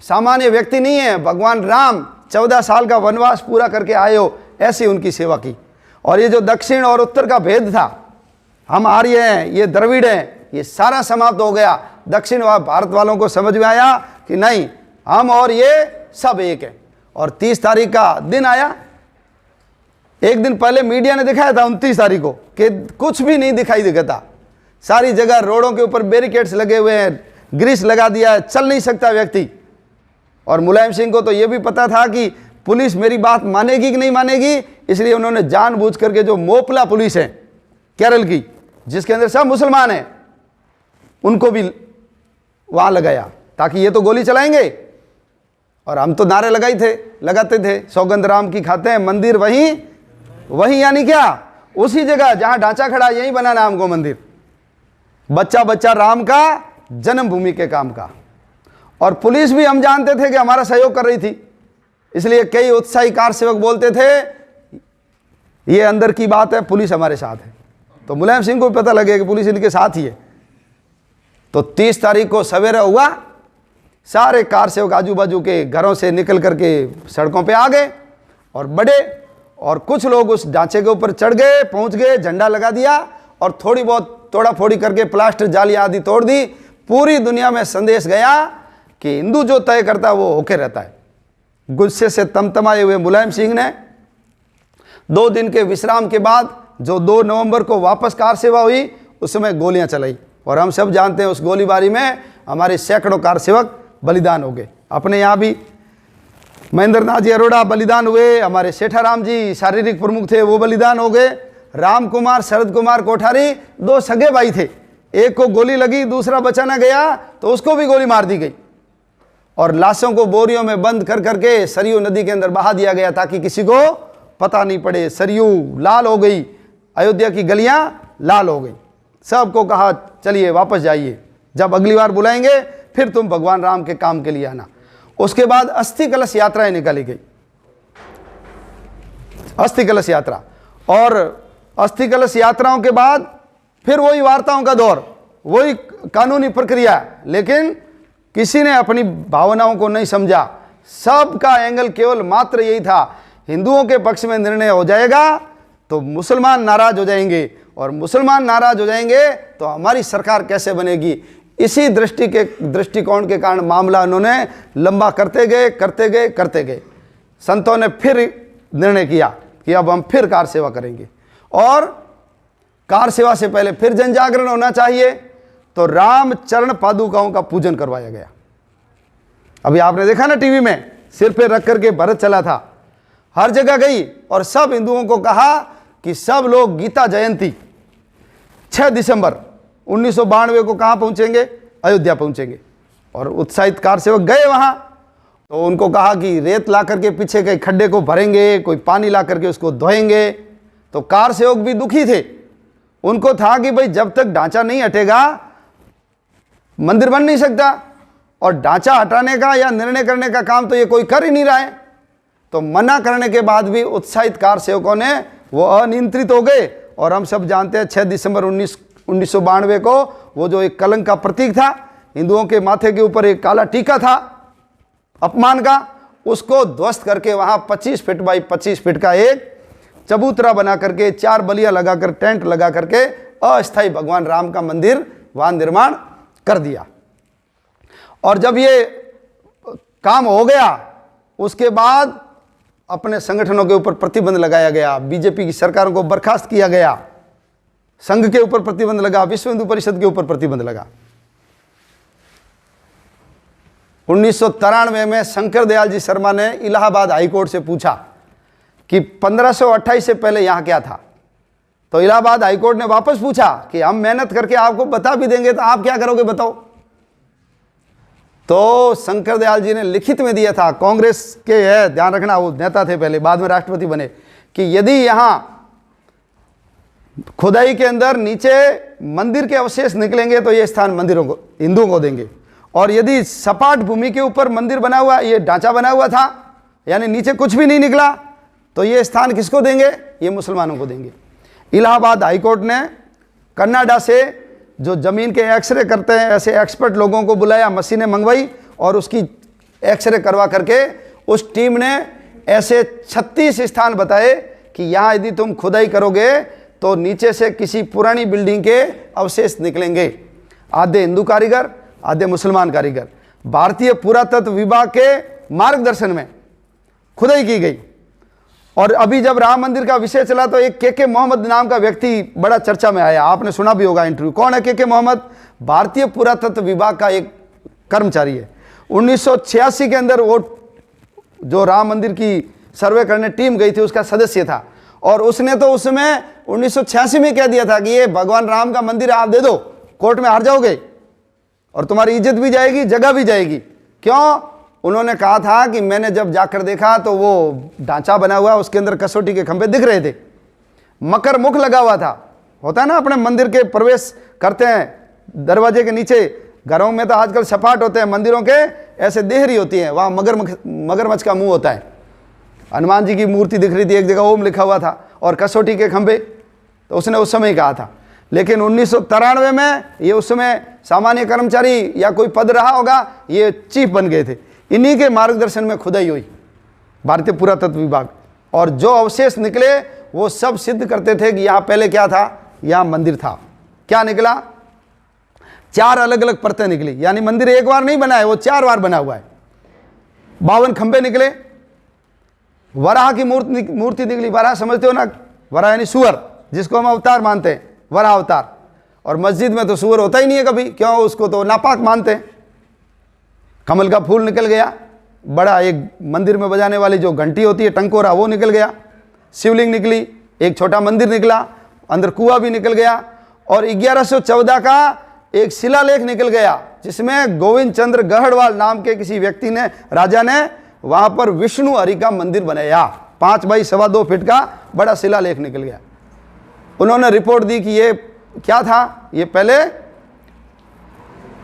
सामान्य व्यक्ति नहीं है, भगवान राम 14 साल का वनवास पूरा करके आए हो, ऐसी उनकी सेवा की। और ये जो दक्षिण और उत्तर का भेद था, हम आर्य हैं, ये द्रविड़ हैं, ये सारा समाप्त हो गया। दक्षिण भारत वालों को समझ में आया कि नहीं, हम और ये सब एक है। और 30 तारीख का दिन आया। एक दिन पहले मीडिया ने दिखाया था 29 तारीख को कि कुछ भी नहीं दिखाई देता। सारी जगह रोडों के ऊपर बैरिकेड्स लगे हुए हैं, ग्रीस लगा दिया है, चल नहीं सकता व्यक्ति। और मुलायम सिंह को तो ये भी पता था कि पुलिस मेरी बात मानेगी कि नहीं मानेगी, इसलिए उन्होंने जानबूझ करके जो मोपला पुलिस है केरल की, जिसके अंदर सब मुसलमान हैं, उनको भी वहाँ लगाया ताकि ये तो गोली चलाएंगे। और हम तो नारे लगाते थे, सौगंध राम की खाते हैं, मंदिर वहीं यानी क्या, उसी जगह जहाँ ढांचा खड़ा यहीं बनाना हमको मंदिर। बच्चा बच्चा राम का जन्मभूमि के काम का। और पुलिस भी हम जानते थे कि हमारा सहयोग कर रही थी, इसलिए कई उत्साही कार सेवक बोलते थे ये अंदर की बात है, पुलिस हमारे साथ है। तो मुलायम सिंह को भी पता लगे कि पुलिस इनके साथ ही है। तो 30 तारीख को सवेरे हुआ, सारे कार सेवक आजू बाजू के घरों से निकल करके सड़कों पे आ गए और बढ़े, और कुछ लोग उस ढांचे के ऊपर चढ़ गए, पहुंच गए, झंडा लगा दिया और थोड़ी बहुत तोड़ा फोड़ी करके प्लास्टर जाली आदि तोड़ दी। पूरी दुनिया में संदेश गया कि हिंदू जो तय करता है वो होके रहता है। गुस्से से तमतमाए हुए मुलायम सिंह ने 2 दिन के विश्राम के बाद जो 2 नवंबर को वापस कार सेवा हुई, उस समय गोलियां चलाई, और हम सब जानते हैं उस गोलीबारी में हमारे सैकड़ों कार सेवक बलिदान हो गए। अपने यहाँ भी महेंद्र नाथ जी अरोड़ा बलिदान हुए, हमारे सेठाराम जी शारीरिक प्रमुख थे, वो बलिदान हो गए। राम कुमार, शरद कुमार कोठारी 2 सगे भाई थे, एक को गोली लगी, दूसरा बचाना गया तो उसको भी गोली मार दी गई, और लाशों को बोरियों में बंद कर करके सरयू नदी के अंदर बहा दिया गया ताकि किसी को पता नहीं पड़े। सरयू लाल हो गई, अयोध्या की गलियां लाल हो गई। सबको कहा चलिए वापस जाइए, जब अगली बार बुलाएंगे फिर तुम भगवान राम के काम के लिए आना। उसके बाद अस्थि कलश यात्राएं निकाली गई, अस्थि कलश यात्रा, और अस्थि कलश यात्राओं के बाद फिर वही वार्ताओं का दौर, वही कानूनी प्रक्रिया, लेकिन किसी ने अपनी भावनाओं को नहीं समझा। सबका एंगल केवल मात्र यही था, हिंदुओं के पक्ष में निर्णय हो जाएगा तो मुसलमान नाराज हो जाएंगे, और मुसलमान नाराज हो जाएंगे तो हमारी सरकार कैसे बनेगी। इसी दृष्टिकोण के कारण मामला उन्होंने लंबा करते गए। संतों ने फिर निर्णय किया कि अब हम फिर कार सेवा करेंगे, और कार सेवा से पहले फिर जन जागरण होना चाहिए, तो राम चरण पादुकाओं का पूजन करवाया गया। अभी आपने देखा ना टीवी में, सिर पे रख करके भरत चला था, हर जगह गई, और सब हिंदुओं को कहा कि सब लोग गीता जयंती 6 दिसंबर 1992 को कहाँ पहुंचेंगे, अयोध्या पहुंचेंगे। और उत्साहित कार सेवक गए वहां, तो उनको कहा कि रेत ला करके पीछे के खड्डे को भरेंगे, कोई पानी ला करके उसको धोएंगे। तो कार सेवक भी दुखी थे, उनको था कि भाई जब तक ढांचा नहीं हटेगा मंदिर बन नहीं सकता, और ढांचा हटाने का या निर्णय करने का काम तो ये कोई कर ही नहीं रहा है। तो मना करने के बाद भी उत्साहित कार सेवकों ने वो अनियंत्रित हो गए, और हम सब जानते हैं 6 दिसंबर 1992 को वो जो एक कलंक का प्रतीक था, हिंदुओं के माथे के ऊपर एक काला टीका था अपमान का, उसको ध्वस्त करके वहां 25 फीट बाई 25 फीट का एक चबूतरा बना करके 4 बलियां लगाकर टेंट लगा करके अस्थायी भगवान राम का मंदिर वहां निर्माण कर दिया। और जब ये काम हो गया, उसके बाद अपने संगठनों के ऊपर प्रतिबंध लगाया गया, बीजेपी की सरकारों को बर्खास्त किया गया, संघ के ऊपर प्रतिबंध लगा, विश्व हिंदू परिषद के ऊपर प्रतिबंध लगा। 1993 में शंकर दयाल जी शर्मा ने इलाहाबाद हाईकोर्ट से पूछा कि 1528 से पहले यहां क्या था। तो इलाहाबाद हाईकोर्ट ने वापस पूछा कि हम मेहनत करके आपको बता भी देंगे तो आप क्या करोगे बताओ। तो शंकर दयाल जी ने लिखित में दिया था, कांग्रेस के है, ध्यान रखना, वो नेता थे पहले, बाद में राष्ट्रपति बने, कि यदि यहां खुदाई के अंदर नीचे मंदिर के अवशेष निकलेंगे तो ये स्थान मंदिरों को, हिंदुओं को देंगे, और यदि सपाट भूमि के ऊपर मंदिर बना हुआ, ये ढांचा बना हुआ था, यानी नीचे कुछ भी नहीं निकला, तो ये स्थान किसको देंगे, ये मुसलमानों को देंगे। इलाहाबाद हाईकोर्ट ने कनाडा से जो जमीन के एक्सरे करते हैं ऐसे एक्सपर्ट लोगों को बुलाया, मशीनें मंगवाई, और उसकी एक्सरे करवा करके उस टीम ने ऐसे 36 स्थान बताए कि यहाँ यदि तुम खुदाई करोगे तो नीचे से किसी पुरानी बिल्डिंग के अवशेष निकलेंगे। आधे हिंदू कारीगर, आधे मुसलमान कारीगर। भारतीय पुरातत्व विभाग के मार्गदर्शन में खुदाई की गई। और अभी जब राम मंदिर का विषय चला तो एक के मोहम्मद नाम का व्यक्ति बड़ा चर्चा में आया, आपने सुना भी होगा इंटरव्यू। कौन है के मोहम्मद? भारतीय पुरातत्व विभाग का एक कर्मचारी है। 1986 के अंदर वो जो राम मंदिर की सर्वे करने टीम गई थी उसका सदस्य था, और उसने तो उसमें 1986 में कह दिया था कि ये भगवान राम का मंदिर आप दे दो, कोर्ट में हार जाओगे और तुम्हारी इज्जत भी जाएगी, जगह भी जाएगी। क्यों? उन्होंने कहा था कि मैंने जब जाकर देखा तो वो ढांचा बना हुआ, उसके अंदर कसौटी के खंभे दिख रहे थे, मकर मुख लगा हुआ था, होता है ना अपने मंदिर के प्रवेश करते हैं दरवाजे के नीचे घरों में तो आजकल सपाट होते हैं, मंदिरों के ऐसे देहरी होती हैं, वहाँ मगरमच्छ का मुंह होता है। हनुमान जी की मूर्ति दिख रही थी, एक जगह ओम लिखा हुआ था, और कसौटी के खंभे, तो उसने उस समय कहा था। लेकिन 1993 में ये उस समय सामान्य कर्मचारी या कोई पद रहा होगा, ये चीफ बन गए थे। इन्हीं के मार्गदर्शन में खुदाई हुई भारतीय पुरातत्व विभाग, और जो अवशेष निकले वो सब सिद्ध करते थे कि यहाँ पहले क्या था, यहाँ मंदिर था। क्या निकला? 4 अलग अलग परतें निकली, यानी मंदिर एक बार नहीं बना है, वो 4 बार बना हुआ है। 52 खंभे निकले, वराह की मूर्ति निकली। वराह समझते हो ना, वराह यानी सुअर, जिसको हम अवतार मानते हैं, वराह अवतार। और मस्जिद में तो सुअर होता ही नहीं है कभी, क्यों? उसको तो नापाक मानते हैं। कमल का फूल निकल गया, बड़ा एक मंदिर में बजाने वाली जो घंटी होती है टंकोरा, वो निकल गया। शिवलिंग निकली, एक छोटा मंदिर निकला, अंदर कुआं भी निकल गया। और 1114 का एक शिलालेख निकल गया, जिसमें गोविंद चंद्र गहड़वाल नाम के किसी व्यक्ति ने, राजा ने वहां पर विष्णु हरि का मंदिर बनाया। 5 बाई 2.25 फीट का बड़ा शिलालेख निकल गया। उन्होंने रिपोर्ट दी कि ये क्या था, ये पहले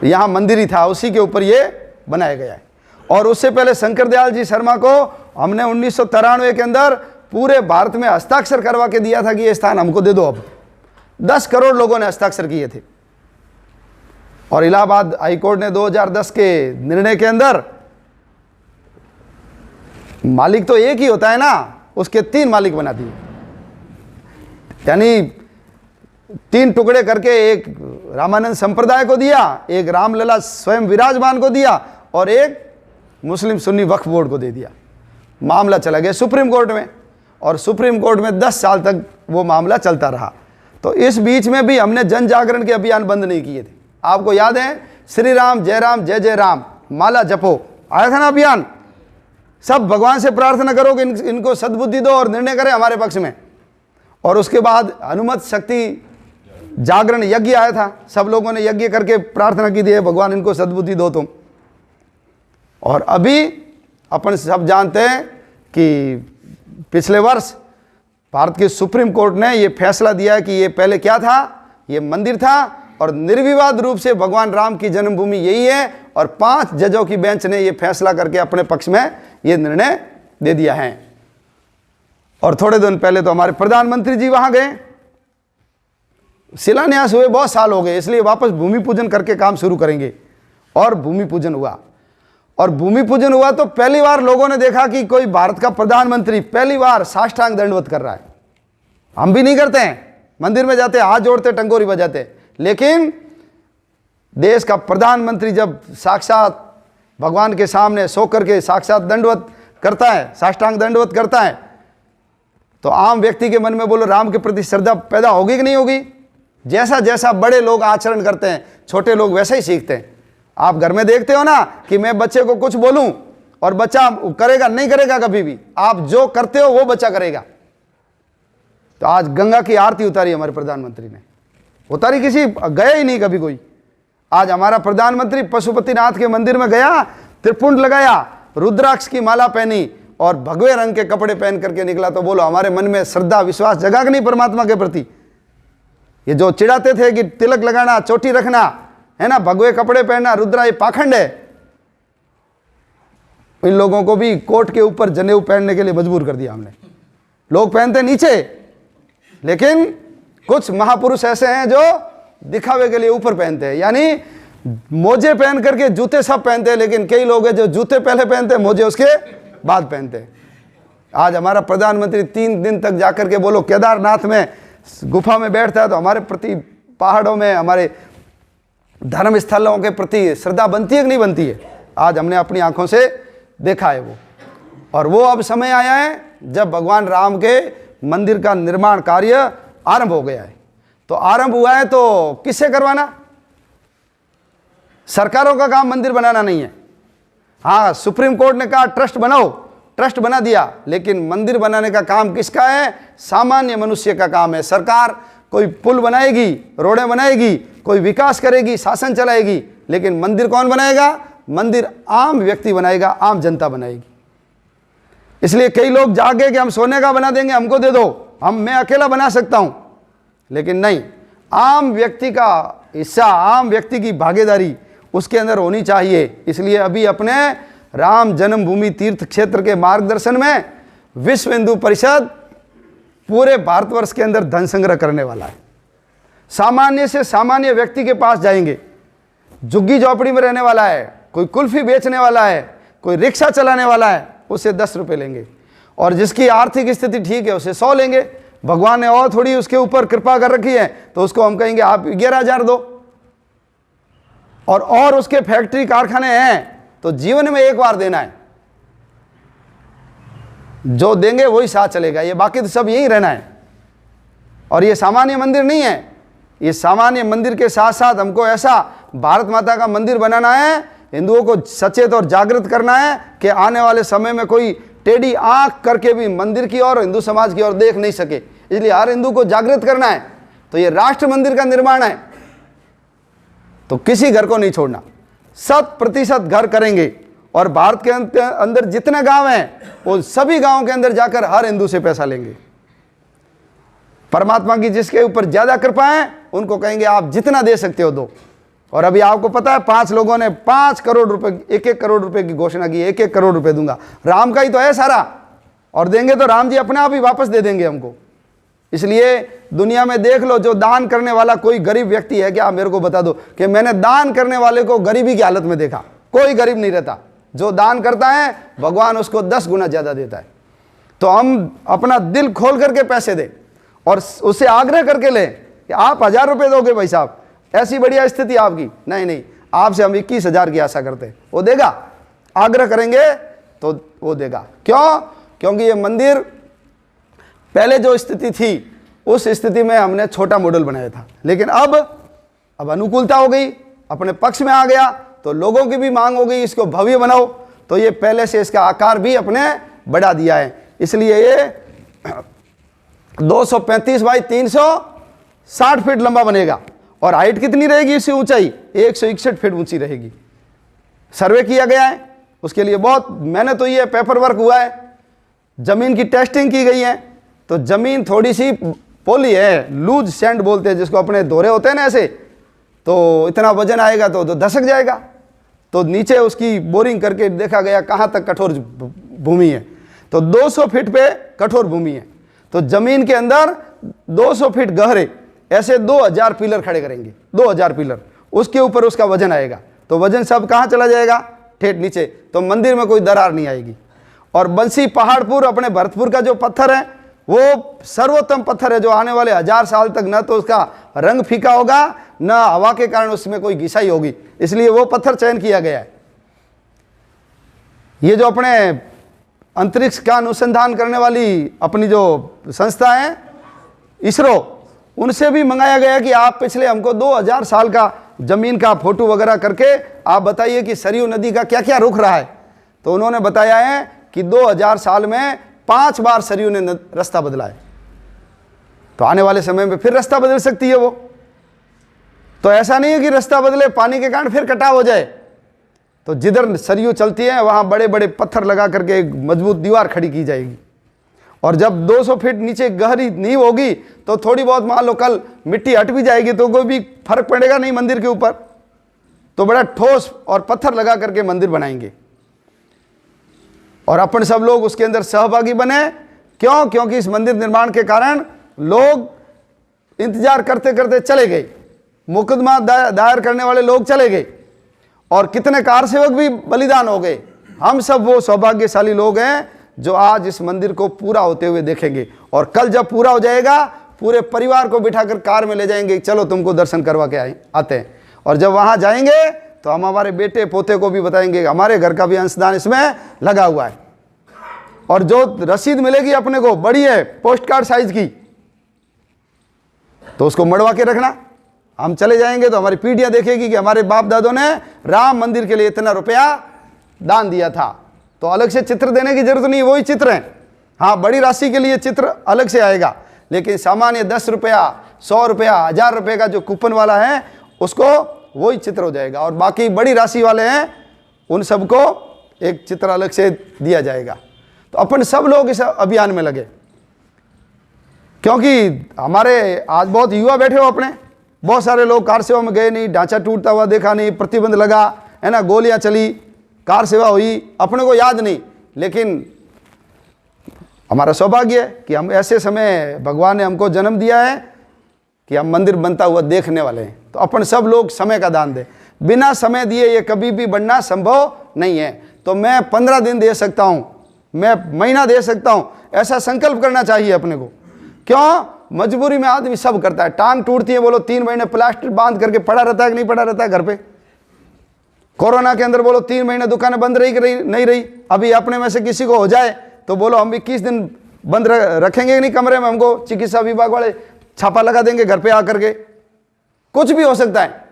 यहां मंदिर ही था, उसी के ऊपर ये बनाया गया है। और उससे पहले शंकर दयाल जी शर्मा को हमने 1993 के अंदर पूरे भारत में हस्ताक्षर करवा के दिया था कि ये स्थान हमको दे दो। अब 10 करोड़ लोगों ने हस्ताक्षर किए थे। और इलाहाबाद हाईकोर्ट ने 2010 के निर्णय के अंदर, मालिक तो एक ही होता है ना, उसके 3 मालिक बना दिए, यानी 3 टुकड़े करके एक रामानंद संप्रदाय को दिया, एक रामलला स्वयं विराजमान को दिया, और एक मुस्लिम सुन्नी वक्फ बोर्ड को दे दिया। मामला चला गया सुप्रीम कोर्ट में, और सुप्रीम कोर्ट में 10 साल तक वो मामला चलता रहा। तो इस बीच में भी हमने जन जागरण के अभियान बंद नहीं किए थे। आपको याद है, श्री राम जय जय राम, माला जपो, आया था ना अभियान। सब भगवान से प्रार्थना करो कि इनको सद्बुद्धि दो और निर्णय करें हमारे पक्ष में। और उसके बाद हनुमत शक्ति जागरण यज्ञ आया था, सब लोगों ने यज्ञ करके प्रार्थना की थी, भगवान इनको सद्बुद्धि दो तुम। और अभी अपन सब जानते हैं कि पिछले वर्ष भारत के सुप्रीम कोर्ट ने ये फैसला दिया कि ये पहले क्या था, ये मंदिर था, और निर्विवाद रूप से भगवान राम की जन्मभूमि यही है। और 5 जजों की बेंच ने ये फैसला करके अपने पक्ष में ये निर्णय दे दिया है। और थोड़े दिन पहले तो हमारे प्रधानमंत्री जी वहां गए, शिलान्यास हुए, बहुत साल हो गए, इसलिए वापस भूमि पूजन करके काम शुरू करेंगे। और भूमि पूजन हुआ, और भूमि पूजन हुआ तो पहली बार लोगों ने देखा कि कोई भारत का प्रधानमंत्री पहली बार साष्टांग दंडवत कर रहा है। हम भी नहीं करते हैं, मंदिर में जाते, हाथ जोड़ते, टंगोरी बजाते, लेकिन देश का प्रधानमंत्री जब साक्षात भगवान के सामने सो करके साक्षात दंडवत करता है, साष्टांग दंडवत करता है, तो आम व्यक्ति के मन में बोलो राम के प्रति श्रद्धा पैदा होगी कि नहीं होगी? जैसा जैसा बड़े लोग आचरण करते हैं, छोटे लोग वैसा ही सीखते हैं। आप घर में देखते हो ना कि मैं बच्चे को कुछ बोलूं और बच्चा करेगा नहीं करेगा, कभी भी आप जो करते हो वो बच्चा करेगा। तो आज गंगा की आरती उतारी हमारे प्रधानमंत्री ने, उतारी किसी गया ही नहीं कभी कोई। आज हमारा प्रधानमंत्री पशुपतिनाथ के मंदिर में गया, त्रिपुंड लगाया, रुद्राक्ष की माला पहनी और भगवे रंग के कपड़े पहन करके निकला। तो बोलो हमारे मन में श्रद्धा विश्वास जगा कि नहीं परमात्मा के प्रति? ये जो चिढ़ाते थे कि तिलक लगाना, चोटी रखना है ना, भगवे कपड़े पहनना, रुद्रा, ये पाखंड है, इन लोगों को भी कोट के ऊपर जनेऊ पहनने के लिए मजबूर कर दिया हमने। लोग पहनते नीचे, लेकिन कुछ महापुरुष ऐसे हैं जो दिखावे के लिए ऊपर पहनते हैं, यानी मोजे पहन करके जूते सब पहनते हैं, लेकिन कई लोग हैं जो जूते पहले पहनते हैं, मोजे उसके बाद पहनते हैं। आज हमारा प्रधानमंत्री 3 दिन तक जाकर के बोलो केदारनाथ में गुफा में बैठता है, तो हमारे प्रति पहाड़ों में, हमारे धर्म स्थलों के प्रति श्रद्धा बनती है कि नहीं बनती है? आज हमने अपनी आंखों से देखा है वो। और वो अब समय आया है जब भगवान राम के मंदिर का निर्माण कार्य आरंभ हो गया है। तो आरंभ हुआ है तो किससे करवाना? सरकारों का काम मंदिर बनाना नहीं है। हाँ, सुप्रीम कोर्ट ने कहा ट्रस्ट बनाओ, ट्रस्ट बना दिया, लेकिन मंदिर बनाने का काम किसका है? सामान्य मनुष्य का काम है। सरकार कोई पुल बनाएगी, रोडें बनाएगी, कोई विकास करेगी, शासन चलाएगी, लेकिन मंदिर कौन बनाएगा? मंदिर आम व्यक्ति बनाएगा, आम जनता बनाएगी। इसलिए कई लोग जागे कि हम सोने का बना देंगे, हमको दे दो, मैं अकेला बना सकता हूं, लेकिन नहीं, आम व्यक्ति का हिस्सा, आम व्यक्ति की भागीदारी, उसके अंदर होनी चाहिए। इसलिए अभी अपने राम जन्मभूमि तीर्थ क्षेत्र के मार्गदर्शन में विश्व हिंदू परिषद पूरे भारतवर्ष के अंदर धन संग्रह करने वाला है। सामान्य से सामान्य व्यक्ति के पास जाएंगे, झुग्गी झोपड़ी में रहने वाला है, कोई कुल्फी बेचने वाला है, कोई रिक्शा चलाने वाला है, उससे 10 रुपये लेंगे, और जिसकी आर्थिक स्थिति ठीक है उसे 100 लेंगे। भगवान ने और थोड़ी उसके ऊपर कृपा कर रखी है तो उसको हम कहेंगे आप 11,000 दो। और उसके फैक्ट्री कारखाने हैं तो जीवन में एक बार देना है, जो देंगे वही साथ चलेगा, ये बाकी तो सब यही रहना है। और ये सामान्य मंदिर नहीं है, ये सामान्य मंदिर के साथ साथ हमको ऐसा भारत माता का मंदिर बनाना है, हिंदुओं को सचेत और जागृत करना है कि आने वाले समय में कोई टेढ़ी आंख करके भी मंदिर की ओर, हिंदू समाज की ओर देख नहीं सके। इसलिए हर हिंदू को जागृत करना है। तो ये राष्ट्र मंदिर का निर्माण है, तो किसी घर को नहीं छोड़ना, 100% घर करेंगे। और भारत के अंदर जितने गांव हैं वो सभी गांवों के अंदर जाकर हर हिंदू से पैसा लेंगे। परमात्मा की जिसके ऊपर ज्यादा कृपा है उनको कहेंगे आप जितना दे सकते हो दो। और अभी आपको पता है 5 लोगों ने 5 करोड़ रुपए, 1-1 करोड़ रुपए की घोषणा की, 1-1 करोड़ रुपए दूंगा। राम का ही तो है सारा, और देंगे तो राम जी अपने आप ही वापस दे देंगे हमको। इसलिए दुनिया में देख लो, जो दान करने वाला कोई गरीब व्यक्ति है क्या, आप मेरे को बता दो कि मैंने दान करने वाले को गरीबी की हालत में देखा। कोई गरीब नहीं रहता, जो दान करता है भगवान उसको 10 गुना ज्यादा देता है। तो हम अपना दिल खोल करके पैसे दें और उससे आग्रह करके लें कि आप 1000 रुपये दोगे भाई साहब, ऐसी बढ़िया स्थिति आपकी, नहीं, आपसे हम 21,000 की आशा करते हैं, वो देगा। आग्रह करेंगे तो वो देगा। क्यों? क्योंकि ये मंदिर पहले जो स्थिति थी उस स्थिति में हमने छोटा मॉडल बनाया था, लेकिन अब अनुकूलता हो गई, अपने पक्ष में आ गया, तो लोगों की भी मांग हो गई इसको भव्य बनाओ, तो ये पहले से इसका आकार भी अपने बढ़ा दिया है। इसलिए ये 235 बाई 360 फीट लंबा बनेगा। और हाइट कितनी रहेगी इसकी ऊंचाई? 161 फीट ऊंची रहेगी। सर्वे किया गया है, उसके लिए बहुत मेहनत हुई है, पेपर वर्क हुआ है, जमीन की टेस्टिंग की गई है। तो जमीन थोड़ी सी पोली है, लूज सैंड बोलते हैं जिसको, अपने दोहरे होते हैं ना ऐसे, तो इतना वजन आएगा तो धसक जाएगा। तो नीचे उसकी बोरिंग करके देखा गया कहाँ तक कठोर भूमि है, तो 200 फीट पे कठोर भूमि है। तो जमीन के अंदर 200 फीट गहरे ऐसे 2000 पिलर खड़े करेंगे, 2000 पिलर, उसके ऊपर उसका वजन आएगा। तो वजन सब कहाँ चला जाएगा? ठेठ नीचे। तो मंदिर में कोई दरार नहीं आएगी। और बंसी पहाड़पुर, अपने भरतपुर का जो पत्थर है वो सर्वोत्तम पत्थर है, जो आने वाले 1000 साल तक न तो उसका रंग फीका होगा, न हवा के कारण उसमें कोई घिसाई होगी, इसलिए वो पत्थर चयन किया गया है। ये जो अपने अंतरिक्ष का अनुसंधान करने वाली अपनी जो संस्था है इसरो, उनसे भी मंगाया गया कि आप पिछले हमको 2000 साल का जमीन का फोटो वगैरह करके आप बताइए कि सरयू नदी का क्या क्या रुख रहा है। तो उन्होंने बताया है कि 2000 साल में 5 बार सरयू ने रास्ता बदला है। तो आने वाले समय में फिर रास्ता बदल सकती है वो। तो ऐसा नहीं है कि रास्ता बदले पानी के कारण फिर कटाव हो जाए। तो जिधर सरयू चलती है वहां बड़े बड़े पत्थर लगा करके एक मजबूत दीवार खड़ी की जाएगी। और जब 200 फीट नीचे गहरी नींव होगी तो थोड़ी बहुत मान लो कल मिट्टी हट भी जाएगी तो कोई भी फर्क पड़ेगा नहीं मंदिर के ऊपर। तो बड़ा ठोस और पत्थर लगा करके मंदिर बनाएंगे और अपन सब लोग उसके अंदर सहभागी बने। क्यों? क्योंकि इस मंदिर निर्माण के कारण लोग इंतजार करते करते चले गए, मुकदमा दायर करने वाले लोग चले गए और कितने कार सेवक भी बलिदान हो गए। हम सब वो सौभाग्यशाली लोग हैं जो आज इस मंदिर को पूरा होते हुए देखेंगे। और कल जब पूरा हो जाएगा पूरे परिवार को बिठाकर कार में ले जाएंगे, चलो तुमको दर्शन करवा के आते हैं। और जब वहां जाएंगे तो हम हमारे बेटे पोते को भी बताएंगे हमारे घर का भी अंशदान इसमें लगा हुआ है। और जो रसीद मिलेगी अपने को बड़ी है, पोस्ट कार्ड साइज की, तो उसको मड़वा के रखना। हम चले जाएंगे तो हमारी पीढ़ियां देखेगी कि हमारे बाप दादों ने राम मंदिर के लिए इतना रुपया दान दिया था। तो अलग से चित्र देने की जरूरत नहीं, वही चित्र है। हाँ, बड़ी राशि के लिए चित्र अलग से आएगा, लेकिन सामान्य 10 रुपया, 100 रुपया, 1000 रुपये का जो कूपन वाला है उसको वही चित्र हो जाएगा। और बाकी बड़ी राशि वाले हैं उन सबको एक चित्र अलग से दिया जाएगा। तो अपन सब लोग इस अभियान में लगे, क्योंकि हमारे आज बहुत युवा बैठे हो अपने, बहुत सारे लोग कार सेवा में गए नहीं, ढांचा टूटता हुआ देखा नहीं, प्रतिबंध लगा, है ना, गोलियां चली, कार सेवा हुई, अपने को याद नहीं। लेकिन हमारा सौभाग्य है कि हम ऐसे समय भगवान ने हमको जन्म दिया है कि हम मंदिर बनता हुआ देखने वाले हैं। तो अपन सब लोग समय का दान दें। बिना समय दिए ये कभी भी बनना संभव नहीं है। तो मैं 15 दिन दे सकता हूं, मैं महीना दे सकता हूं, ऐसा संकल्प करना चाहिए अपने को। क्यों? मजबूरी में आदमी सब करता है। टांग टूटती है, बोलो 3 महीने प्लास्टिक बांध करके पड़ा रहता है कि नहीं पड़ा रहता है घर पे। कोरोना के अंदर बोलो 3 महीने दुकानें बंद रही कि नहीं रही। अभी अपने में से किसी को हो जाए तो बोलो हम 21 दिन बंद रखेंगे कि नहीं कमरे में, हमको चिकित्सा विभाग वाले छापा लगा देंगे घर पे आकर के। कुछ भी हो सकता है।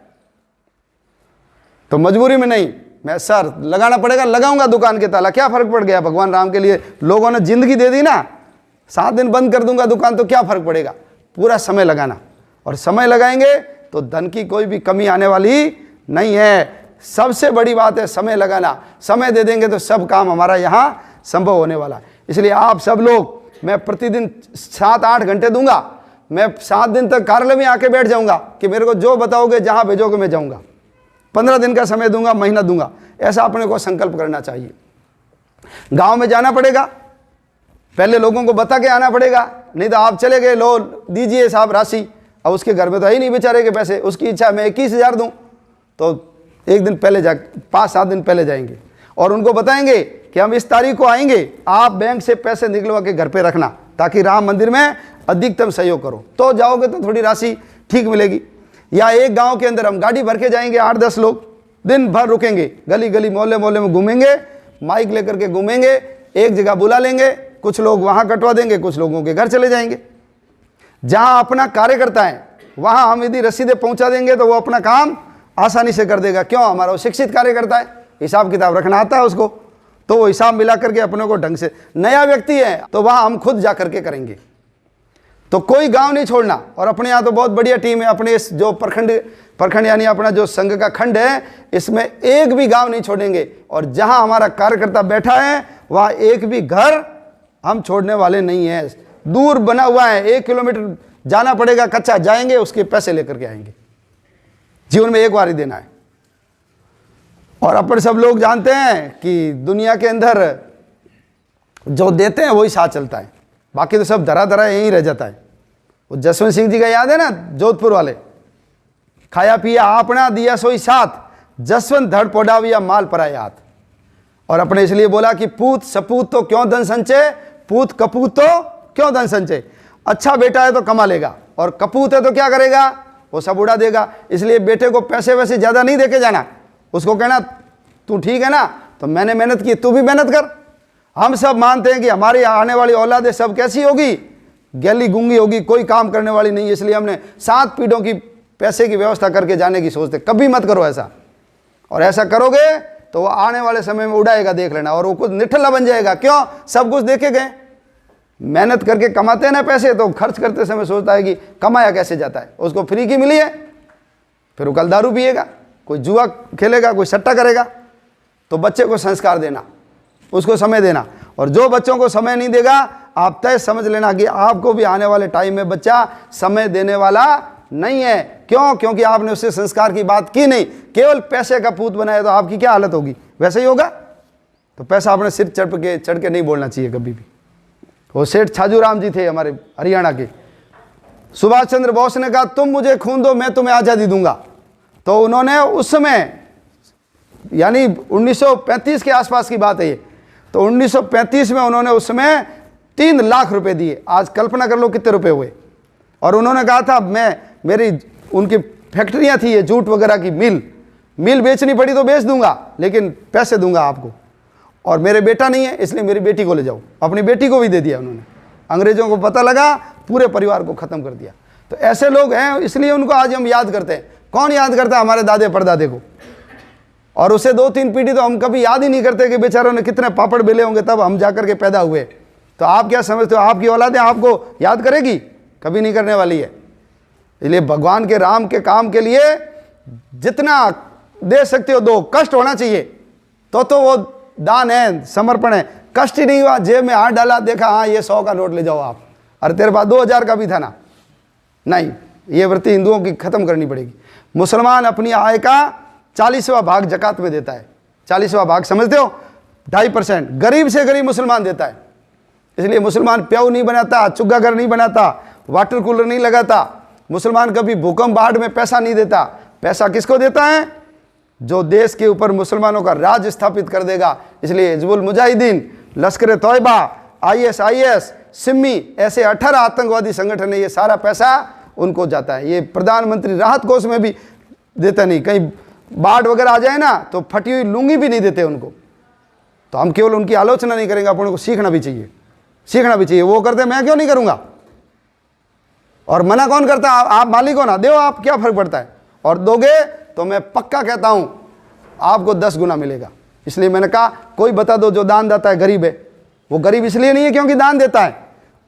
तो मजबूरी में नहीं, मैं सर लगाना पड़ेगा, लगाऊंगा दुकान के ताला, क्या फर्क पड़ गया। भगवान राम के लिए लोगों ने जिंदगी दे दी ना, 7 दिन बंद कर दूंगा दुकान तो क्या फर्क पड़ेगा। पूरा समय लगाना, और समय लगाएंगे तो धन की कोई भी कमी आने वाली नहीं है। सबसे बड़ी बात है समय लगाना। समय दे देंगे तो सब काम हमारा यहाँ संभव होने वाला है। इसलिए आप सब लोग, मैं प्रतिदिन 7-8 घंटे दूंगा। मैं 7 दिन तक कार्यालय में आके बैठ जाऊंगा कि मेरे को जो बताओगे, जहां भेजोगे मैं जाऊंगा। 15 दिन का समय दूंगा, महीना दूंगा, ऐसा अपने को संकल्प करना चाहिए। गांव में जाना पड़ेगा, पहले लोगों को बता के आना पड़ेगा। नहीं तो आप चले गए, लो दीजिए साहब राशि, अब उसके घर में तो है ही नहीं बेचारे के पैसे, उसकी इच्छा मैं 21,000 दूं, तो एक दिन पहले 5-7 दिन पहले जाएंगे और उनको बताएंगे कि हम इस तारीख को आएंगे, आप बैंक से पैसे निकलवा के घर पे रखना, ताकि राम मंदिर में अधिकतम सहयोग करो। तो जाओगे तो थोड़ी राशि ठीक मिलेगी। या एक गांव के अंदर हम गाड़ी भर के जाएंगे, 8-10 लोग, दिन भर रुकेंगे, गली गली मोहल्ले मोहल्ले में घूमेंगे, माइक लेकर के घूमेंगे, एक जगह बुला लेंगे, कुछ लोग वहां कटवा देंगे, कुछ लोगों के घर चले जाएंगे। जहां अपना कार्य करता है वहां हम यदि रसीदें पहुंचा देंगे तो वो अपना काम आसानी से कर देगा। क्यों? हमारा वो शिक्षित कार्य करता है, हिसाब किताब रखना आता है उसको, तो वो हिसाब मिला करके अपने को ढंग से, नया व्यक्ति है तो वहां हम खुद जा करके करेंगे। तो कोई गांव नहीं छोड़ना। और अपने यहाँ तो बहुत बढ़िया टीम है, अपने इस जो प्रखंड यानी अपना जो संघ का खंड है, इसमें एक भी गांव नहीं छोड़ेंगे। और जहां हमारा कार्यकर्ता बैठा है वहां एक भी घर हम छोड़ने वाले नहीं है। दूर बना हुआ है, 1 किलोमीटर जाना पड़ेगा, कच्चा जाएंगे, उसके पैसे लेकर के आएंगे। जीवन में एक बार ही देना है। और अपन सब लोग जानते हैं कि दुनिया के अंदर जो देते हैं वही साथ चलता है, बाकी तो सब धरा धरा यहीं रह जाता है। वो जसवंत सिंह जी का याद है ना, जोधपुर वाले, खाया पिया आपना दिया सोई साथ, जसवंत धड़ पोडाविया माल पराया हाथ। और अपने इसलिए बोला कि पूत सपूत तो क्यों धन संचय, पूत कपूत तो क्यों धन संचय। अच्छा बेटा है तो कमा लेगा, और कपूत है तो क्या करेगा, वो सब उड़ा देगा। इसलिए बेटे को पैसे वैसे ज्यादा नहीं देके जाना, उसको कहना तू ठीक है ना, तो मैंने मेहनत की, तू भी मेहनत कर। हम सब मानते हैं कि हमारी आने वाली औलादें सब कैसी होगी, गैली गूंगी होगी, कोई काम करने वाली नहीं। इसलिए हमने 7 पीढ़ियों की पैसे की व्यवस्था करके जाने की सोचते। कभी मत करो ऐसा, और ऐसा करोगे तो वो आने वाले समय में उड़ाएगा, देख लेना, और वो कुछ निठल्ला बन जाएगा। क्यों? सब कुछ देखे गए। मेहनत करके कमाते हैं ना पैसे, तो खर्च करते समय सोचता है कि कमाया कैसे जाता है, उसको फ्री की मिली है, फिर वो कल दारू पिएगा, कोई जुआ खेलेगा, कोई सट्टा करेगा। तो बच्चे को संस्कार देना, उसको समय देना। और जो बच्चों को समय नहीं देगा, आप तय समझ लेना कि आपको भी आने वाले टाइम में बच्चा समय देने वाला नहीं है। क्यों? क्योंकि आपने उससे संस्कार की बात की नहीं, केवल पैसे का पूत बनाया, तो आपकी क्या हालत होगी, वैसे ही होगा। तो पैसा अपने सिर चढ़ के नहीं बोलना चाहिए कभी भी। वो सेठ छाजूराम जी थे हमारे हरियाणा के, सुभाष चंद्र बोस ने कहा तुम मुझे खून दो, मैं तुम्हें आज़ादी दूंगा। तो उन्होंने उस समय, यानी 1935 के आसपास की बात है ये, तो 1935 में उन्होंने उस समय 3 लाख रुपए दिए। आज कल्पना कर लो कितने रुपए हुए। और उन्होंने कहा था मेरी उनकी फैक्ट्रियां थी, ये जूट वगैरह की मिल बेचनी पड़ी तो बेच दूंगा, लेकिन पैसे दूंगा आपको। और मेरे बेटा नहीं है, इसलिए मेरी बेटी को ले जाओ। अपनी बेटी को भी दे दिया उन्होंने। अंग्रेजों को पता लगा, पूरे परिवार को खत्म कर दिया। तो ऐसे लोग हैं, इसलिए उनको आज हम याद करते हैं। कौन याद करता है? हमारे दादे परदादे को। और उसे 2-3 पीढ़ी तो हम कभी याद ही नहीं करते कि बेचारों ने कितने पापड़ बेले होंगे, तब हम जाकर के पैदा हुए। तो आप क्या समझते हो, आपकी औलादें आपको याद करेगी? कभी नहीं करने वाली है। इसलिए भगवान के राम के काम के लिए जितना दे सकते हो दो। कष्ट होना चाहिए तो वो दान है, समर्पण है। कष्ट ही नहीं हुआ, जेब में हाथ डाला, देखा हाँ ये 100 का नोट ले जाओ आप, अरे तेरे पास 2000 का भी था ना, नहीं, ये वृत्ति हिंदुओं की खत्म करनी पड़ेगी। मुसलमान अपनी आय का 40वां भाग जकात में देता है। 40वां भाग समझते हो, 2.5%। गरीब से गरीब मुसलमान देता है। इसलिए मुसलमान प्याऊ नहीं बनाता, चुग्गा घर नहीं बनाता, वाटर कूलर नहीं लगाता। मुसलमान कभी भूकंप बाढ़ में पैसा नहीं देता। पैसा किसको देता है? जो देश के ऊपर मुसलमानों का राज स्थापित कर देगा। इसलिए हिजबुल मुजाहिदीन, लश्कर तौयबा, ISIS, सिम्मी, ऐसे 18 आतंकवादी संगठन है, ये सारा पैसा उनको जाता है। ये प्रधानमंत्री राहत कोष में भी देता नहीं। कहीं बाढ़ वगैरह आ जाए ना तो फटी हुई लुंगी भी नहीं देते उनको। तो हम केवल उनकी आलोचना नहीं करेंगे, अपन को सीखना भी चाहिए, सीखना भी चाहिए। वो करते मैं क्यों नहीं करूंगा? और मना कौन करता? आप मालिक हो ना, दो आप, क्या फर्क पड़ता है? और दोगे तो मैं पक्का कहता हूं आपको 10 गुना मिलेगा। इसलिए मैंने कहा कोई बता दो जो दान देता है गरीब है। वो गरीब इसलिए नहीं है क्योंकि दान देता है,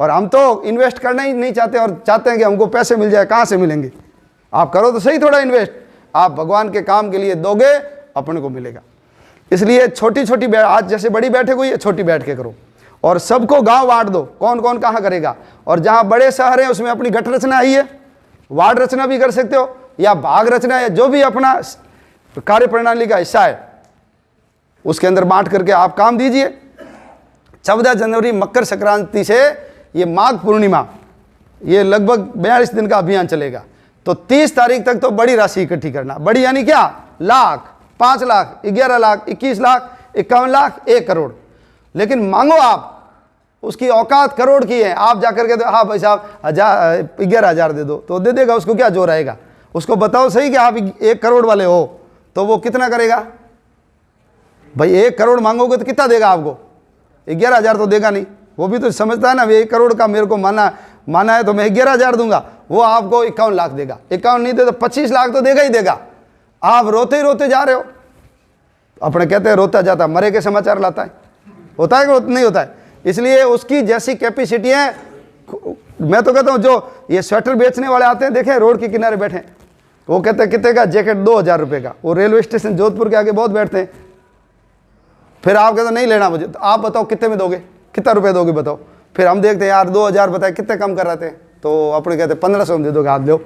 और हम तो इन्वेस्ट करना ही नहीं चाहते और चाहते हैं कि हमको पैसे मिल जाए। कहां से मिलेंगे? आप करो तो सही थोड़ा इन्वेस्ट। आप भगवान के काम के लिए दोगे, अपने को मिलेगा। इसलिए छोटी छोटी आज जैसे बड़ी बैठक हुई है, छोटी बैठ के करो और सबको गांव बांट दो। कौन कौन कहां करेगा? और जहां बड़े शहर हैं उसमें अपनी गठ रचना आई है, वार्ड रचना भी कर सकते हो, या भाग रचना, या जो भी अपना कार्य प्रणाली का हिस्सा है उसके अंदर बांट करके आप काम दीजिए। 14 जनवरी मकर संक्रांति से ये माघ पूर्णिमा, ये लगभग 42 दिन का अभियान चलेगा। तो 30 तारीख तक तो बड़ी राशि इकट्ठी करना। बड़ी यानी क्या? लाख, 5 लाख, 11 लाख, 21 लाख, 51 लाख, 1 करोड़। लेकिन मांगो आप, उसकी औकात करोड़ की है। आप जाकर के हाँ भाई साहब 11,000 दे दो, तो दे देगा। उसको क्या जोर आएगा? उसको बताओ सही कि आप 1 करोड़ वाले हो, तो वो कितना करेगा भाई? 1 करोड़ मांगोगे तो कितना देगा आपको? 11,000 तो देगा नहीं। वो भी तो समझता है ना, 1 करोड़ का मेरे को माना है तो मैं 11,000 दूंगा। वो आपको 51 लाख देगा। 51 नहीं दे तो 25 लाख तो देगा ही देगा। आप रोते ही रोते जा रहे हो। अपने कहते हैं रोता जाता मरे के समाचार लाता है। होता है कि नहीं होता है? इसलिए उसकी जैसी कैपेसिटी है। मैं तो कहता हूँ जो ये स्वेटर बेचने वाले आते हैं, देखे रोड के किनारे बैठे, वो कहते हैं कितने का जैकेट? 2,000 रुपये का। वो रेलवे स्टेशन जोधपुर के आगे बहुत बैठते हैं। फिर आप कहते नहीं लेना मुझे, तो आप बताओ कितने में दोगे? कितना रुपये दोगे बताओ? फिर हम देखते हैं यार 2,000 बताए, कितने कम कर रहे थे? तो अपने कहते 1500 में दे दोगे, हाथ दो।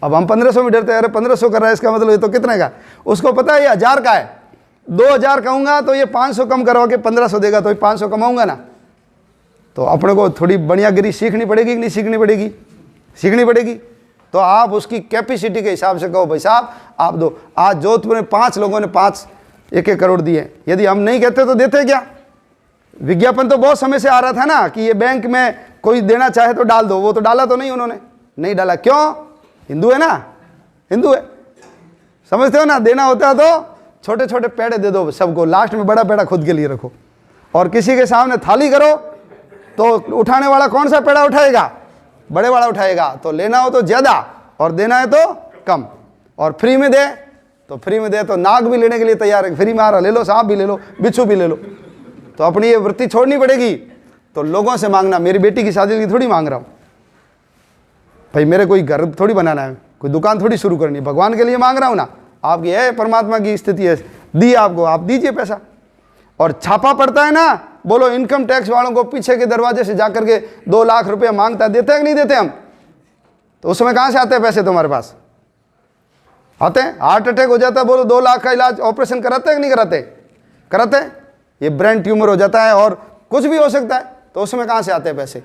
अब हम 1500 में डरते हैं, अरे 1500 कर रहा है, इसका मतलब ये तो कितने का? उसको पता है ये 1000 का है। 2,000 कहूँगा तो ये 500 कम करवा के 1500 देगा, तो ये 500 कमाऊंगा ना। तो अपने को थोड़ी बढ़ियागिरी सीखनी पड़ेगी कि नहीं सीखनी पड़ेगी? सीखनी पड़ेगी। तो आप उसकी कैपेसिटी के हिसाब से कहो भाई साहब आप दो। आज जोधपुर में 5 लोगों ने 1-1 करोड़ दिए। यदि हम नहीं कहते तो देते क्या? विज्ञापन तो बहुत समय से आ रहा था ना कि ये बैंक में कोई देना चाहे तो डाल दो। वो तो डाला तो नहीं, उन्होंने नहीं डाला। क्यों? हिंदू है ना, हिंदू है, समझते हो ना। देना होता है तो छोटे छोटे पेड़े दे दो सबको, लास्ट में बड़ा पेड़ा खुद के लिए रखो। और किसी के सामने थाली करो तो उठाने वाला कौन सा पेड़ा उठाएगा? बड़े वाला उठाएगा। तो लेना हो तो ज्यादा और देना है तो कम। और फ्री में दे तो फ्री में दे तो नाग भी लेने के लिए तैयार है। फ्री में आ रहा, ले लो, सांप भी ले लो, बिच्छू भी ले लो। तो अपनी ये वृत्ति छोड़नी पड़ेगी। तो लोगों से मांगना, मेरी बेटी की शादी की थोड़ी मांग रहा हूँ भाई, मेरे कोई घर थोड़ी बनाना है, कोई दुकान थोड़ी शुरू करनी है, भगवान के लिए मांग रहा हूँ ना। आपकी है परमात्मा की स्थिति है, दी आपको, आप दीजिए पैसा। और छापा पड़ता है ना, बोलो इनकम टैक्स वालों को पीछे के दरवाजे से जाकर के 2 लाख रुपए मांगता है, देते हैं कि नहीं देते हम? तो उस समय कहाँ से आते हैं पैसे तुम्हारे पास? आते हैं। हार्ट अटैक हो जाता है, बोलो 2 लाख का इलाज, ऑपरेशन कराते हैं कि नहीं कराते? कराते हैं। ये ब्रेन ट्यूमर हो जाता है और कुछ भी हो सकता है, तो उसमें कहाँ से आते हैं पैसे?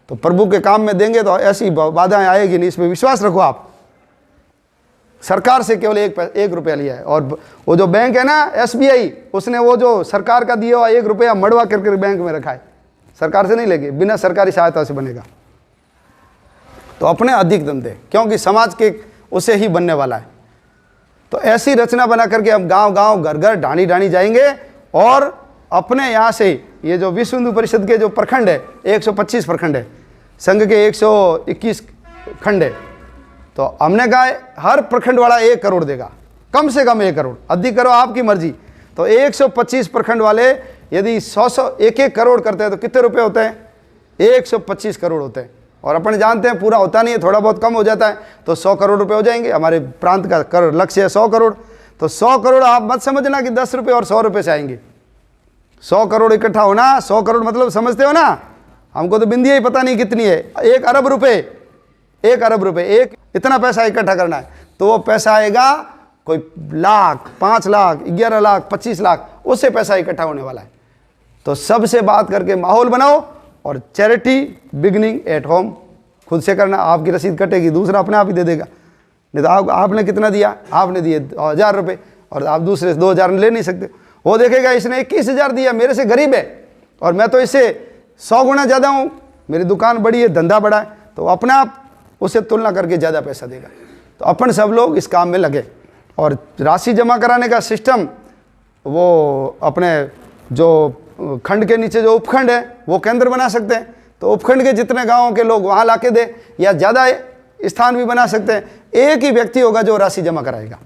तो प्रभु के काम में देंगे तो ऐसी बाधाएं आएगी नहीं, इसमें विश्वास रखो आप। सरकार से केवल 1 रुपया लिया है। और वो जो बैंक है ना SBI, उसने वो जो सरकार का दिया हुआ 1 रुपया मड़वा करके बैंक में रखा है। सरकार से नहीं लेके, बिना सरकारी सहायता से बनेगा। तो अपने अधिकतम दे, क्योंकि समाज के उसे ही बनने वाला है। तो ऐसी रचना बना करके हम गांव गांव घर घर ढाणी ढाणी जाएंगे। और अपने यहाँ से ये जो विश्व हिंदू परिषद के जो प्रखंड है, 125 प्रखंड है, संघ के 121 खंड है, तो हमने कहा हर प्रखंड वाला 1 करोड़ देगा, कम से कम 1 करोड़, अधिक करो आपकी मर्जी। तो 125 प्रखंड वाले यदि 100 1-1 करोड़ करते हैं तो कितने रुपए होते हैं? 125 करोड़ होते हैं। और अपन जानते हैं पूरा होता नहीं है, थोड़ा बहुत कम हो जाता है, तो 100 करोड़ रुपए हो जाएंगे। हमारे प्रांत का कर लक्ष्य है 100 करोड़। तो 100 करोड़ आप मत समझना कि 10 रुपये और 100 रुपये से आएंगे। 100 करोड़ इकट्ठा होना, 100 करोड़ मतलब समझते हो ना, हमको तो बिंदिया ही पता नहीं कितनी है। 1 अरब रुपए 1 अरब रुपए, एक इतना पैसा इकट्ठा करना है, तो वो पैसा आएगा कोई लाख, 5 लाख, 11 लाख, 25 लाख, उससे पैसा इकट्ठा होने वाला है। तो सबसे बात करके माहौल बनाओ और चैरिटी बिगनिंग एट होम खुद से करना। आपकी रसीद कटेगी, दूसरा अपने आप ही दे देगा। नहीं तो आपने कितना दिया, आपने दिए 1000 रुपये और आप दूसरे से 2000 ले नहीं सकते। वो देखेगा इसने 21,000 दिया, मेरे से गरीब है और मैं तो इससे 100 गुना ज़्यादा हूँ, मेरी दुकान बड़ी है, धंधा बड़ा है, तो अपने आप उससे तुलना करके ज़्यादा पैसा देगा। तो अपन सब लोग इस काम में लगे और राशि जमा कराने का सिस्टम वो अपने जो खंड के नीचे जो उपखंड है वो केंद्र बना सकते हैं। तो उपखंड के जितने गांवों के लोग वहाँ लाके दे, या ज़्यादा स्थान भी बना सकते हैं। एक ही व्यक्ति होगा जो राशि जमा कराएगा।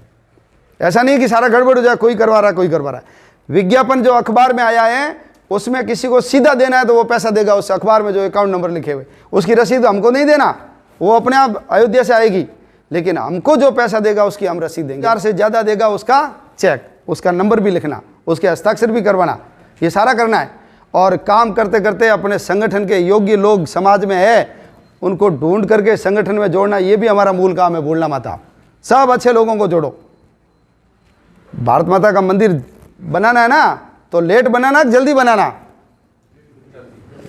ऐसा नहीं कि सारा गड़बड़ हो जाए, कोई करवा रहा है कोई करवा रहा है। विज्ञापन जो अखबार में आया है उसमें किसी को सीधा देना है तो वो पैसा देगा उस अखबार में जो अकाउंट नंबर लिखे हुए, उसकी रसीद हमको नहीं देना, वो अपने आप अयोध्या से आएगी, लेकिन हमको जो पैसा देगा उसकी हम रसीद देंगे। 4 से ज़्यादा देगा उसका चेक, उसका नंबर भी लिखना, उसके हस्ताक्षर भी करवाना, ये सारा करना है। और काम करते करते अपने संगठन के योग्य लोग समाज में है उनको ढूंढ करके संगठन में जोड़ना, ये भी हमारा मूल काम है। भूलना मत आप, सब अच्छे लोगों को जोड़ो। भारत माता का मंदिर बनाना है ना, तो लेट बनाना जल्दी बनाना,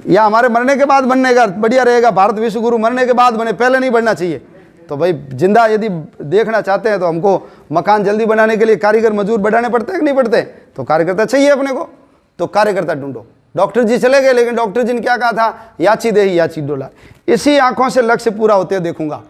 या हमारे मरने के बाद बनने का बढ़िया रहेगा। भारत विश्व गुरु मरने के बाद बने, पहले नहीं बनना चाहिए। तो भाई जिंदा यदि देखना चाहते हैं तो हमको मकान जल्दी बनाने के लिए कारीगर मजदूर बढ़ाने पड़ते हैं कि नहीं पड़ते? तो कार्यकर्ता चाहिए अपने को, तो कार्यकर्ता ढूंढो। डॉक्टर जी चले गए, लेकिन डॉक्टर जी ने क्या कहा था, याची दे ही याची डोला। इसी आंखों से लक्ष्य पूरा होते देखूंगा।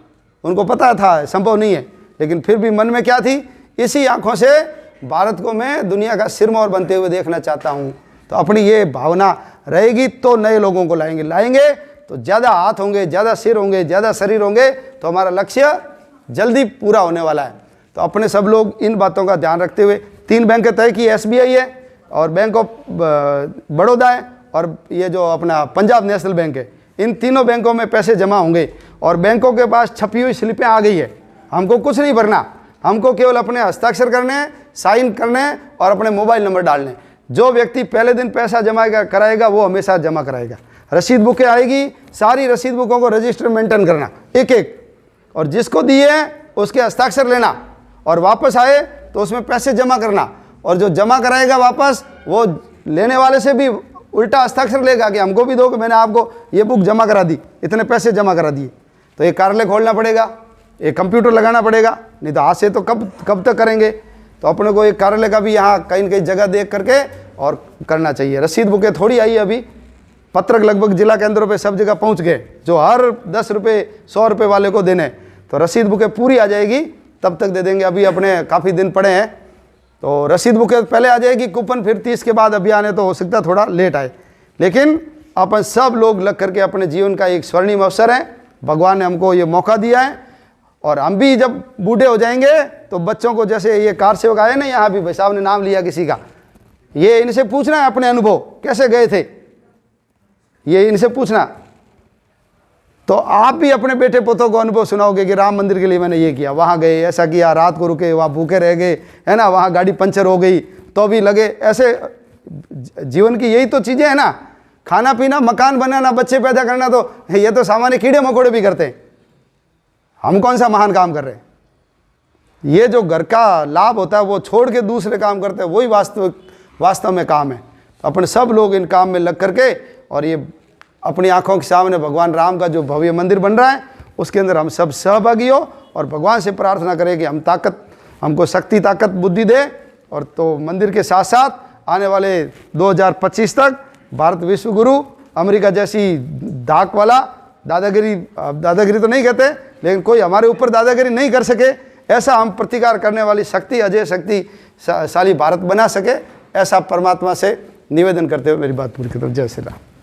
उनको पता था संभव नहीं है, लेकिन फिर भी मन में क्या थी, इसी आंखों से भारत को मैं दुनिया का सिरमौर बनते हुए देखना चाहता हूँ। तो अपनी ये भावना रहेगी तो नए लोगों को लाएंगे तो ज़्यादा हाथ होंगे, ज़्यादा सिर होंगे, ज़्यादा शरीर होंगे, तो हमारा लक्ष्य जल्दी पूरा होने वाला है। तो अपने सब लोग इन बातों का ध्यान रखते हुए 3 बैंकें तय की, SBI है और बैंक ऑफ बड़ौदा है और ये जो अपना पंजाब नेशनल बैंक है। इन तीनों बैंकों में पैसे जमा होंगे और बैंकों के पास छपी हुई स्लिपें आ गई है। हमको कुछ नहीं भरना, हमको केवल अपने हस्ताक्षर करने हैं, साइन करने हैं और अपने मोबाइल नंबर डालने हैं। जो व्यक्ति पहले दिन पैसा जमा कराएगा वो हमेशा जमा कराएगा। रसीद बुकें आएगी, सारी रसीद बुकों को रजिस्टर मेंटेन करना एक एक, और जिसको दिए उसके हस्ताक्षर लेना और वापस आए तो उसमें पैसे जमा करना। और जो जमा कराएगा वापस, वो लेने वाले से भी उल्टा हस्ताक्षर लेगा कि हमको भी दो कि मैंने आपको ये बुक जमा करा दी, इतने पैसे जमा करा दिए। तो ये कार्यालय खोलना पड़ेगा, एक कंप्यूटर लगाना पड़ेगा, नहीं तो आज से तो कब तक करेंगे। तो अपने को एक कार्यालय का भी यहाँ कहीं न कहीं जगह देख करके और करना चाहिए। रसीद बुकें थोड़ी आई अभी, पत्रक लगभग जिला केंद्रों पे सब जगह पहुँच गए, जो हर 10 रुपये 100 रुपये वाले को देने। तो रसीद बुकें पूरी आ जाएगी तब तक दे देंगे। अभी अपने काफ़ी दिन पड़े हैं, तो रसीद बुकें पहले आ जाएगी, कूपन फिर 30 के बाद अभियान है, तो हो सकता है थोड़ा लेट आए। लेकिन अपन सब लोग लग करके अपने जीवन का एक स्वर्णिम अवसर है, भगवान ने हमको ये मौका दिया है। और हम भी जब बूढ़े हो जाएंगे तो बच्चों को, जैसे ये कार सेवक आए ना यहाँ भी, भाई साहब ने नाम लिया किसी का, ये इनसे पूछना है अपने अनुभव कैसे गए थे, ये इनसे पूछना। तो आप भी अपने बेटे पोतों को अनुभव सुनाओगे कि राम मंदिर के लिए मैंने ये किया, वहाँ गए, ऐसा किया, रात को रुके, वहाँ भूखे रह गए, है ना, वहाँ गाड़ी पंचर हो गई तो भी लगे। ऐसे जीवन की यही तो चीज़ें हैं ना, खाना पीना, मकान बनाना, बच्चे पैदा करना, तो ये तो सामान्य कीड़े मकोड़े भी करते हैं। हम कौन सा महान काम कर रहे हैं? ये जो घर का लाभ होता है वो छोड़ के दूसरे काम करते हैं, वही वास्तव में काम है। तो अपने सब लोग इन काम में लग करके, और ये अपनी आंखों के सामने भगवान राम का जो भव्य मंदिर बन रहा है उसके अंदर हम सब सहभागी हो और भगवान से प्रार्थना करें कि हमको शक्ति, ताकत, बुद्धि दे। और तो मंदिर के साथ साथ आने वाले 2025 तक भारत विश्व गुरु, अमेरिका जैसी धाक वाला दादागिरी तो नहीं कहते, लेकिन कोई हमारे ऊपर दादागिरी नहीं कर सके, ऐसा हम प्रतिकार करने वाली शक्ति, अजय शक्तिशाली भारत बना सके, ऐसा परमात्मा से निवेदन करते हुए मेरी बात पूरी करता हूँ। जय श्री राम।